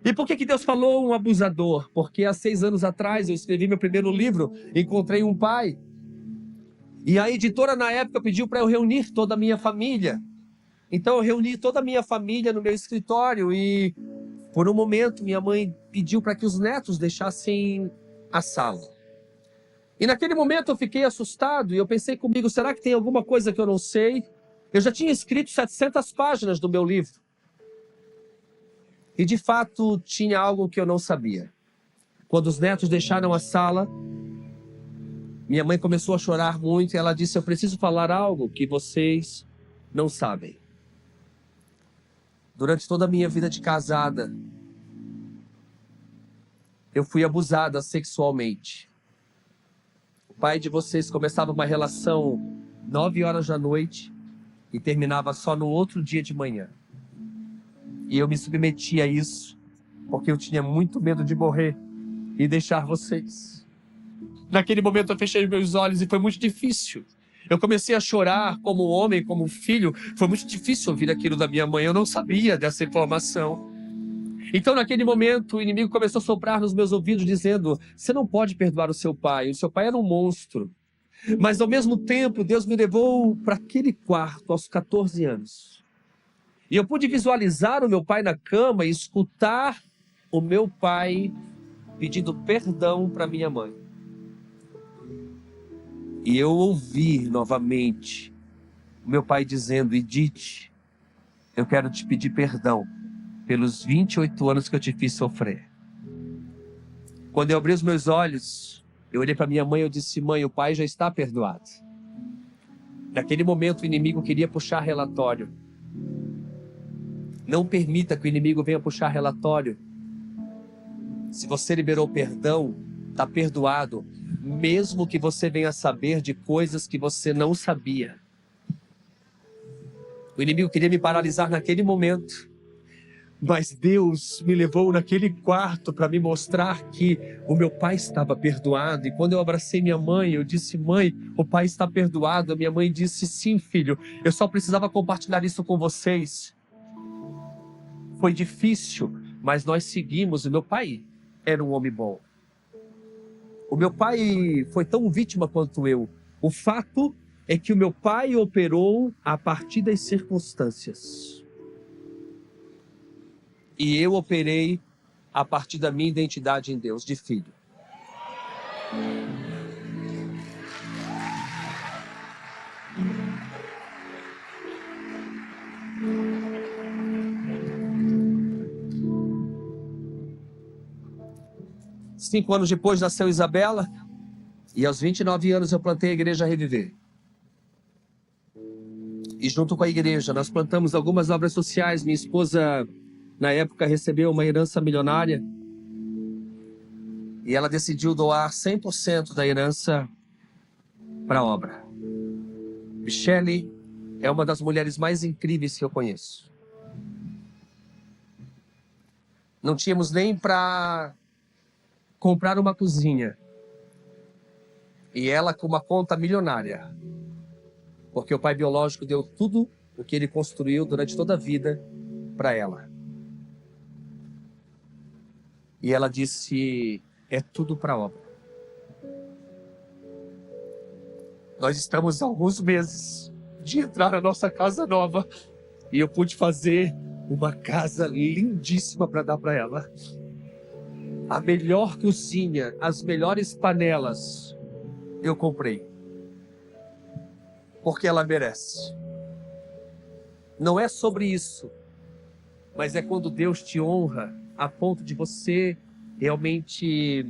Speaker 1: E por que Deus falou um abusador? Porque há 6 anos atrás eu escrevi meu primeiro livro, Encontrei um Pai. E a editora na época pediu para eu reunir toda a minha família. Então eu reuni toda a minha família no meu escritório e por um momento minha mãe pediu para que os netos deixassem a sala. E naquele momento eu fiquei assustado e eu pensei comigo, será que tem alguma coisa que eu não sei? Eu já tinha escrito 700 páginas do meu livro. E de fato tinha algo que eu não sabia. Quando os netos deixaram a sala, minha mãe começou a chorar muito e ela disse, eu preciso falar algo que vocês não sabem. Durante toda a minha vida de casada, eu fui abusada sexualmente. O pai de vocês começava uma relação 9 horas da noite e terminava só no outro dia de manhã. E eu me submeti a isso, porque eu tinha muito medo de morrer e deixar vocês. Naquele momento eu fechei meus olhos e foi muito difícil. Eu comecei a chorar como homem, como filho. Foi muito difícil ouvir aquilo da minha mãe. Eu não sabia dessa informação. Então naquele momento o inimigo começou a soprar nos meus ouvidos dizendo, você não pode perdoar o seu pai era um monstro. Mas ao mesmo tempo Deus me levou para aquele quarto aos 14 anos. E eu pude visualizar o meu pai na cama e escutar o meu pai pedindo perdão para minha mãe. E eu ouvi novamente o meu pai dizendo, Edith, eu quero te pedir perdão pelos 28 anos que eu te fiz sofrer. Quando eu abri os meus olhos, eu olhei para minha mãe e eu disse, mãe, o pai já está perdoado. Naquele momento o inimigo queria puxar relatório. Não permita que o inimigo venha puxar relatório. Se você liberou perdão, está perdoado. Mesmo que você venha saber de coisas que você não sabia. O inimigo queria me paralisar naquele momento. Mas Deus me levou naquele quarto para me mostrar que o meu pai estava perdoado. E quando eu abracei minha mãe, eu disse, mãe, o pai está perdoado. A minha mãe disse, sim, filho, eu só precisava compartilhar isso com vocês. Foi difícil, mas nós seguimos. O meu pai era um homem bom. O meu pai foi tão vítima quanto eu. O fato é que o meu pai operou a partir das circunstâncias. E eu operei a partir da minha identidade em Deus, de filho. Cinco anos depois nasceu Isabela, e aos 29 anos eu plantei a Igreja Reviver. E junto com a igreja nós plantamos algumas obras sociais. Minha esposa, na época, recebeu uma herança milionária, e ela decidiu doar 100% da herança para a obra. Michele é uma das mulheres mais incríveis que eu conheço. Não tínhamos nem para comprar uma cozinha. E ela com uma conta milionária. Porque o pai biológico deu tudo o que ele construiu durante toda a vida para ela. E ela disse, é tudo para a obra. Nós estamos há alguns meses de entrar na nossa casa nova. E eu pude fazer uma casa lindíssima para dar para ela. A melhor cozinha, as melhores panelas, eu comprei. Porque ela merece. Não é sobre isso, mas é quando Deus te honra a ponto de você realmente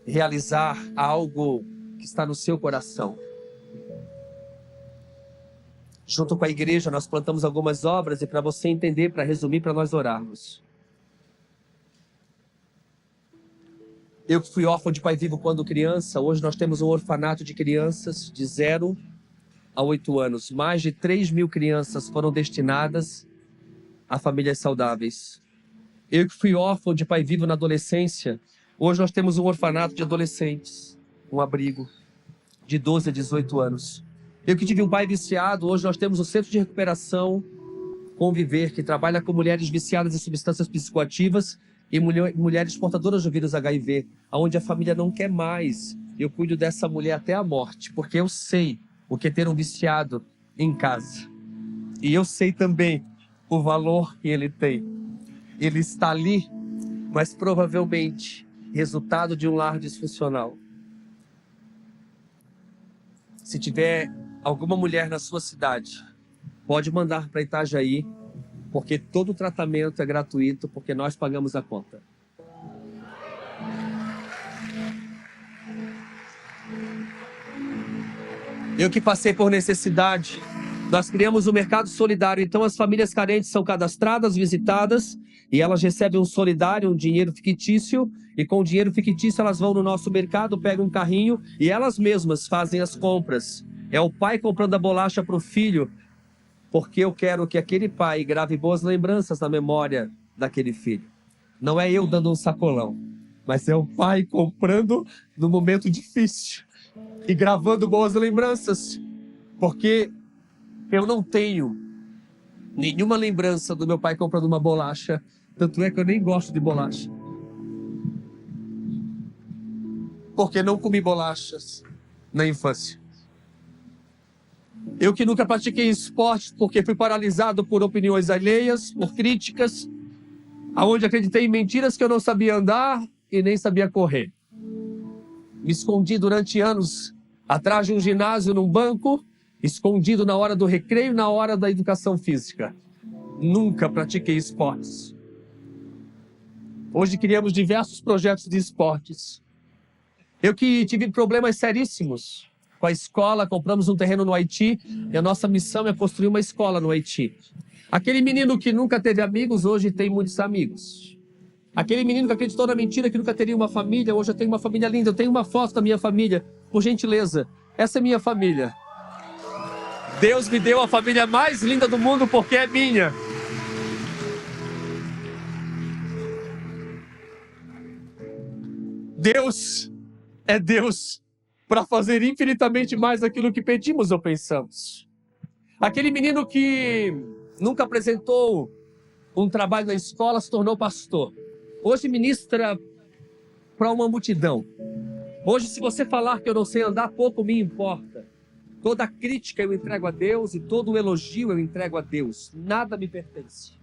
Speaker 1: realizar algo que está no seu coração. Junto com a igreja nós plantamos algumas obras e para você entender, para resumir, para nós orarmos. Eu que fui órfão de pai vivo quando criança, hoje nós temos um orfanato de crianças de 0 a 8 anos. Mais de 3.000 crianças foram destinadas a famílias saudáveis. Eu que fui órfão de pai vivo na adolescência, hoje nós temos um orfanato de adolescentes, um abrigo de 12 a 18 anos. Eu que tive um pai viciado, hoje nós temos o Centro de Recuperação Conviver, que trabalha com mulheres viciadas em substâncias psicoativas e mulheres portadoras do vírus HIV, onde a família não quer mais. Eu cuido dessa mulher até a morte, porque eu sei o que é ter um viciado em casa. E eu sei também o valor que ele tem. Ele está ali, mas provavelmente resultado de um lar disfuncional. Se tiver alguma mulher na sua cidade, pode mandar para Itajaí, porque todo o tratamento é gratuito, porque nós pagamos a conta. Eu que passei por necessidade, nós criamos o mercado solidário, então as famílias carentes são cadastradas, visitadas, e elas recebem um solidário, um dinheiro fictício, e com o dinheiro fictício elas vão no nosso mercado, pegam um carrinho e elas mesmas fazem as compras. É o pai comprando a bolacha para o filho, porque eu quero que aquele pai grave boas lembranças na memória daquele filho. Não é eu dando um sacolão, mas é o pai comprando no momento difícil e gravando boas lembranças, porque eu não tenho nenhuma lembrança do meu pai comprando uma bolacha, tanto é que eu nem gosto de bolacha, porque não comi bolachas na infância. Eu que nunca pratiquei esporte porque fui paralisado por opiniões alheias, por críticas, aonde acreditei em mentiras que eu não sabia andar e nem sabia correr. Me escondi durante anos atrás de um ginásio num banco, escondido na hora do recreio e na hora da educação física. Nunca pratiquei esportes. Hoje criamos diversos projetos de esportes. Eu que tive problemas seríssimos com a escola, compramos um terreno no Haiti e a nossa missão é construir uma escola no Haiti. Aquele menino que nunca teve amigos, hoje tem muitos amigos. Aquele menino que acreditou na mentira que nunca teria uma família, hoje eu tenho uma família linda. Eu tenho uma foto da minha família, por gentileza. Essa é minha família. Deus me deu a família mais linda do mundo porque é minha. Deus é Deus para fazer infinitamente mais daquilo que pedimos ou pensamos. Aquele menino que nunca apresentou um trabalho na escola se tornou pastor. Hoje ministra para uma multidão. Hoje, se você falar que eu não sei andar, pouco me importa. Toda crítica eu entrego a Deus e todo elogio eu entrego a Deus. Nada me pertence.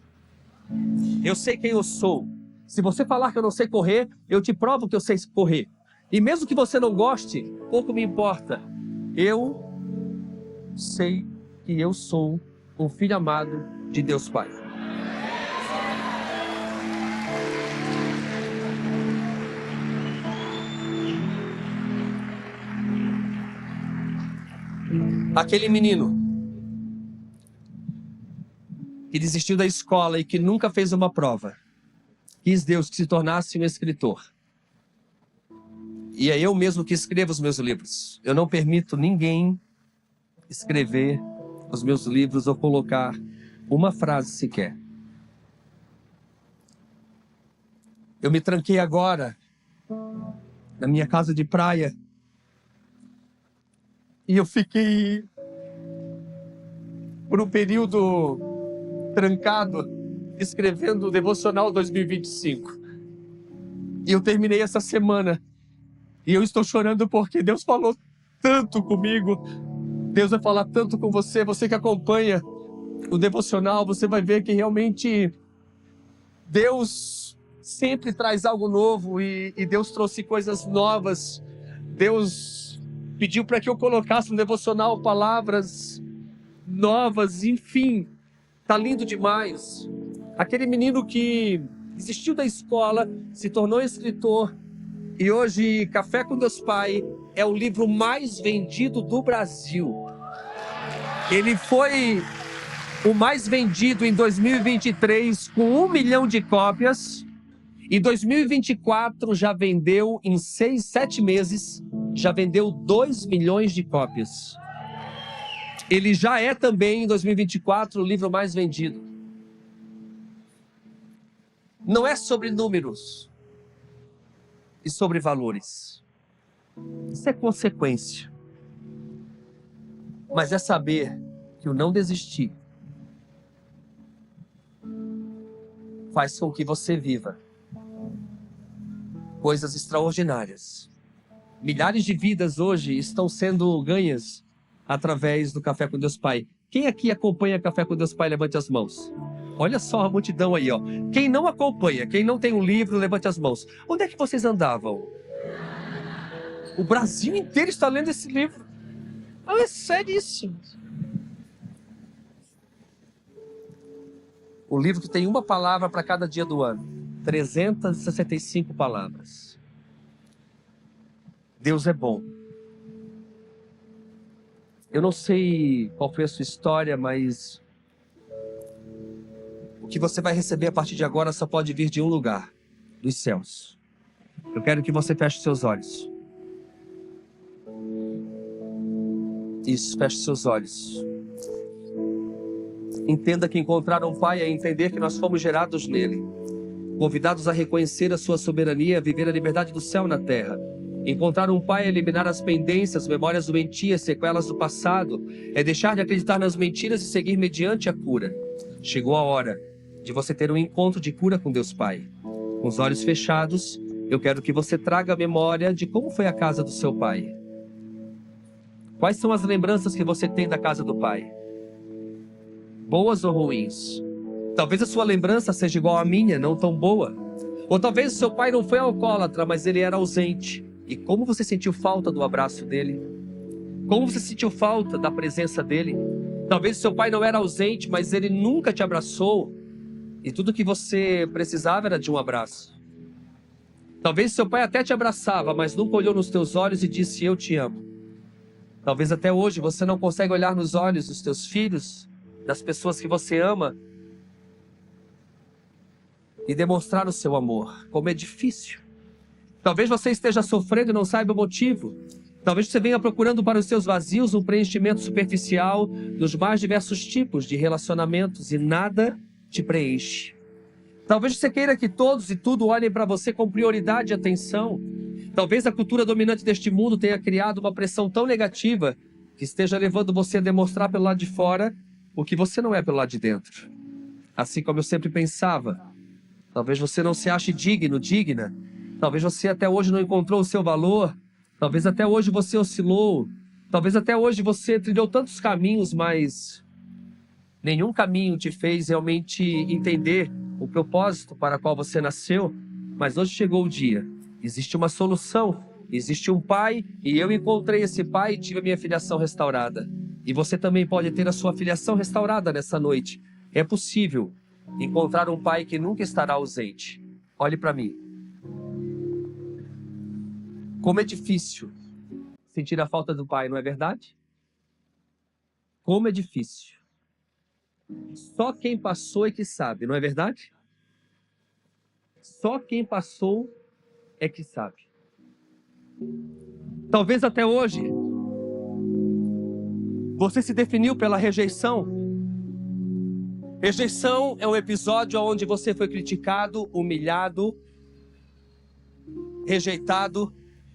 Speaker 1: Eu sei quem eu sou. Se você falar que eu não sei correr, eu te provo que eu sei correr. E mesmo que você não goste, pouco me importa. Eu sei que eu sou um filho amado de Deus Pai. Aquele menino que desistiu da escola e que nunca fez uma prova, quis Deus que se tornasse um escritor. E é eu mesmo que escrevo os meus livros. Eu não permito ninguém escrever os meus livros ou colocar uma frase sequer. Eu me tranquei agora na minha casa de praia e eu fiquei por um período trancado escrevendo o Devocional 2025. E eu terminei essa semana. E eu estou chorando porque Deus falou tanto comigo. Deus vai falar tanto com você. Você que acompanha o Devocional, você vai ver que realmente Deus sempre traz algo novo. E Deus trouxe coisas novas. Deus pediu para que eu colocasse no Devocional palavras novas. Enfim, tá lindo demais. Aquele menino que desistiu da escola, se tornou escritor. E hoje, Café com Deus Pai é o livro mais vendido do Brasil. Ele foi o mais vendido em 2023, com 1 milhão de cópias. Em 2024, já vendeu, em 6, 7 meses, já vendeu 2 milhões de cópias. Ele já é também, em 2024, o livro mais vendido. Não é sobre números e sobre valores. Isso é consequência. Mas é saber que o não desistir faz com que você viva coisas extraordinárias. Milhares de vidas hoje estão sendo ganhas através do Café com Deus Pai. Quem aqui acompanha Café com Deus Pai, levante as mãos. Olha só a multidão aí, ó. Quem não acompanha, quem não tem um livro, levante as mãos. Onde é que vocês andavam? O Brasil inteiro está lendo esse livro. Não, é seríssimo. O livro que tem uma palavra para cada dia do ano. 365 palavras. Deus é bom. Eu não sei qual foi a sua história, mas o que você vai receber a partir de agora só pode vir de um lugar, dos céus. Eu quero que você feche seus olhos. Isso, feche seus olhos. Entenda que encontrar um Pai é entender que nós fomos gerados nele, convidados a reconhecer a sua soberania, a viver a liberdade do céu na terra. Encontrar um Pai é eliminar as pendências, memórias doentias, sequelas do passado, é deixar de acreditar nas mentiras e seguir mediante a cura. Chegou a hora de você ter um encontro de cura com Deus Pai. Com os olhos fechados, eu quero que você traga a memória de como foi a casa do seu pai. Quais são as lembranças que você tem da casa do Pai? Boas ou ruins? Talvez a sua lembrança seja igual à minha, não tão boa. Ou talvez o seu pai não foi alcoólatra, mas ele era ausente. E como você sentiu falta do abraço dele? Como você sentiu falta da presença dele? Talvez o seu pai não era ausente, mas ele nunca te abraçou. E tudo que você precisava era de um abraço. Talvez seu pai até te abraçava, mas nunca olhou nos teus olhos e disse: eu te amo. Talvez até hoje você não consegue olhar nos olhos dos teus filhos, das pessoas que você ama, e demonstrar o seu amor. Como é difícil. Talvez você esteja sofrendo e não saiba o motivo. Talvez você venha procurando para os seus vazios um preenchimento superficial dos mais diversos tipos de relacionamentos e nada te preenche. Talvez você queira que todos e tudo olhem para você com prioridade e atenção. Talvez a cultura dominante deste mundo tenha criado uma pressão tão negativa que esteja levando você a demonstrar pelo lado de fora o que você não é pelo lado de dentro. Assim como eu sempre pensava, talvez você não se ache digno, digna. Talvez você até hoje não encontrou o seu valor. Talvez até hoje você oscilou. Talvez até hoje você trilhou tantos caminhos, mas nenhum caminho te fez realmente entender o propósito para o qual você nasceu. Mas hoje chegou o dia. Existe uma solução. Existe um Pai e eu encontrei esse Pai e tive a minha filiação restaurada. E você também pode ter a sua filiação restaurada nessa noite. É possível encontrar um Pai que nunca estará ausente. Olhe para mim. Como é difícil sentir a falta do Pai, não é verdade? Como é difícil. Só quem passou é que sabe, não é verdade? Só quem passou é que sabe. Talvez até hoje você se definiu pela rejeição. Rejeição é um episódio onde você foi criticado, humilhado, rejeitado.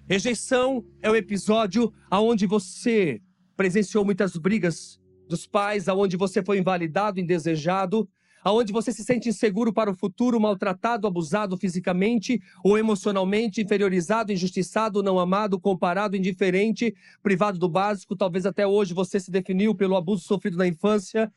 Speaker 1: Rejeição é um episódio onde você presenciou muitas brigas dos pais, onde você foi invalidado, indesejado, onde você se sente inseguro para o futuro, maltratado, abusado fisicamente ou emocionalmente, inferiorizado, injustiçado, não amado, comparado, indiferente, privado do básico. Talvez até hoje você se definiu pelo abuso sofrido na infância.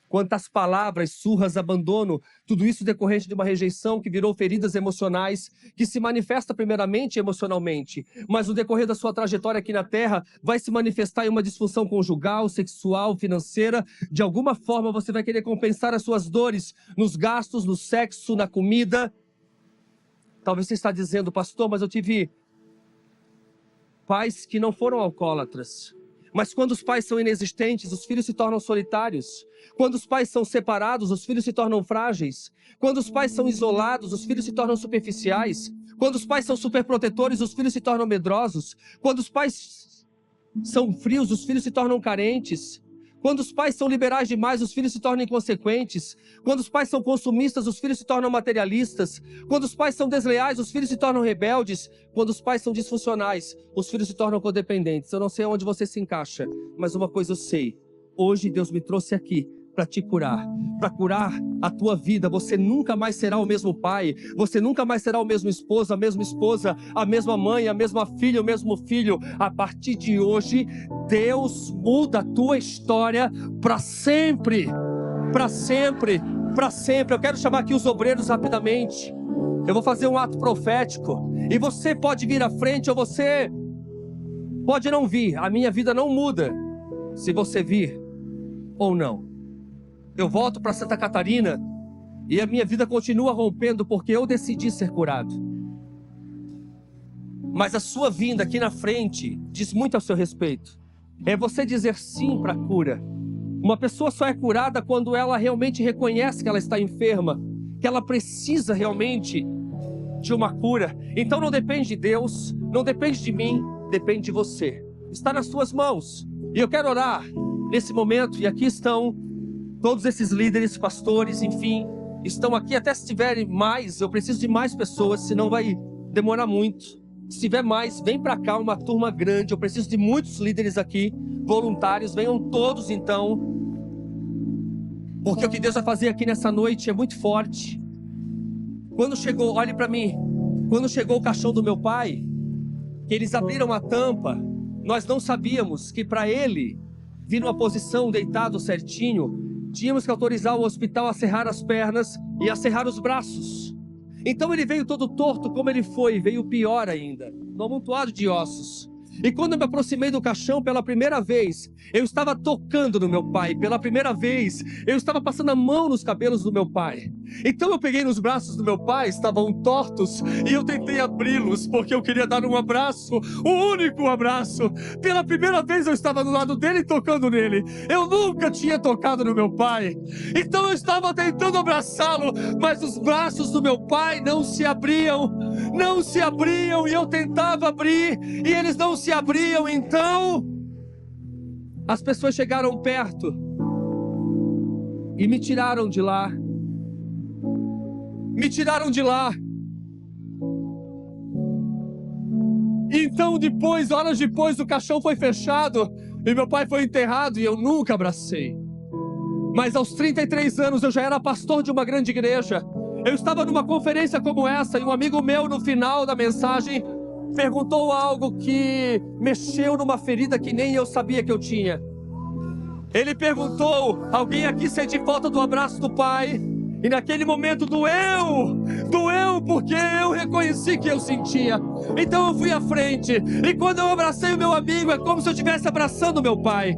Speaker 1: Quantas palavras, surras, abandono, tudo isso decorrente de uma rejeição que virou feridas emocionais, que se manifesta primeiramente emocionalmente, mas no decorrer da sua trajetória aqui na Terra, vai se manifestar em uma disfunção conjugal, sexual, financeira. De alguma forma você vai querer compensar as suas dores nos gastos, no sexo, na comida. Talvez você está dizendo: pastor, mas eu tive pais que não foram alcoólatras. Mas quando os pais são inexistentes, os filhos se tornam solitários. Quando os pais são separados, os filhos se tornam frágeis. Quando os pais são isolados, os filhos se tornam superficiais. Quando os pais são superprotetores, os filhos se tornam medrosos. Quando os pais são frios, os filhos se tornam carentes. Quando os pais são liberais demais, os filhos se tornam inconsequentes. Quando os pais são consumistas, os filhos se tornam materialistas. Quando os pais são desleais, os filhos se tornam rebeldes. Quando os pais são disfuncionais, os filhos se tornam codependentes. Eu não sei onde você se encaixa, mas uma coisa eu sei. Hoje Deus me trouxe aqui para te curar, para curar a tua vida. Você nunca mais será o mesmo pai, você nunca mais será o mesmo esposo, a mesma esposa, a mesma mãe, a mesma filha, o mesmo filho. A partir de hoje, Deus muda a tua história para sempre, para sempre, para sempre. Eu quero chamar aqui os obreiros rapidamente. Eu vou fazer um ato profético e você pode vir à frente ou você pode não vir. A minha vida não muda se você vir ou não. Eu volto para Santa Catarina e a minha vida continua rompendo porque eu decidi ser curado. Mas a sua vinda aqui na frente diz muito a seu respeito. É você dizer sim para a cura. Uma pessoa só é curada quando ela realmente reconhece que ela está enferma, que ela precisa realmente de uma cura. Então não depende de Deus, não depende de mim, depende de você. Está nas suas mãos. E eu quero orar nesse momento, e aqui estão todos esses líderes, pastores, enfim, estão aqui. Até se tiverem mais, eu preciso de mais pessoas, senão vai demorar muito. Se tiver mais, vem para cá, uma turma grande. Eu preciso de muitos líderes aqui, voluntários. Venham todos então, porque o que Deus vai fazer aqui nessa noite é muito forte. Quando chegou, olhe para mim, quando chegou o caixão do meu pai, que eles abriram a tampa, nós não sabíamos que para ele vir numa posição deitado certinho, tínhamos que autorizar o hospital a cerrar as pernas e a cerrar os braços. Então ele veio todo torto, como ele foi, veio pior ainda, no amontoado de ossos. E quando eu me aproximei do caixão pela primeira vez, eu estava tocando no meu pai. Pela primeira vez, eu estava passando a mão nos cabelos do meu pai. Então eu peguei nos braços do meu pai, estavam tortos, e eu tentei abri-los, porque eu queria dar um abraço, um único abraço. Pela primeira vez eu estava do lado dele, tocando nele. Eu nunca tinha tocado no meu pai. Então eu estava tentando abraçá-lo, mas os braços do meu pai não se abriam, e eu tentava abrir, e eles não se abriam. Então as pessoas chegaram perto e me tiraram de lá. Então depois, horas depois, o caixão foi fechado e meu pai foi enterrado e eu nunca abracei. Mas aos 33 anos eu já era pastor de uma grande igreja. Eu estava numa conferência como essa e um amigo meu, no final da mensagem, perguntou algo que mexeu numa ferida que nem eu sabia que eu tinha. Ele perguntou: alguém aqui sente falta do abraço do pai? E naquele momento doeu porque eu reconheci que eu sentia. Então eu fui à frente, e quando eu abracei o meu amigo, é como se eu estivesse abraçando o meu pai.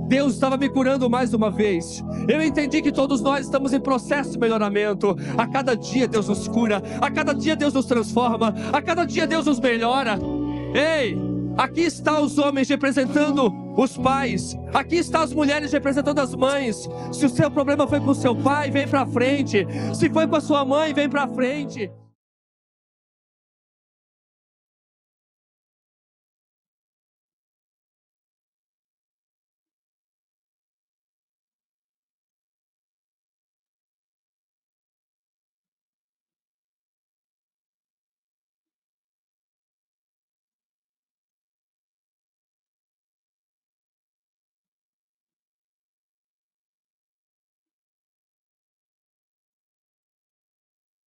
Speaker 1: Deus estava me curando mais uma vez. Eu entendi que todos nós estamos em processo de melhoramento. A cada dia Deus nos cura, a cada dia Deus nos transforma, a cada dia Deus nos melhora. Ei, aqui estão os homens representando os pais, aqui estão as mulheres representando as mães. Se o seu problema foi com o seu pai, vem pra frente. Se foi com a sua mãe, vem pra frente.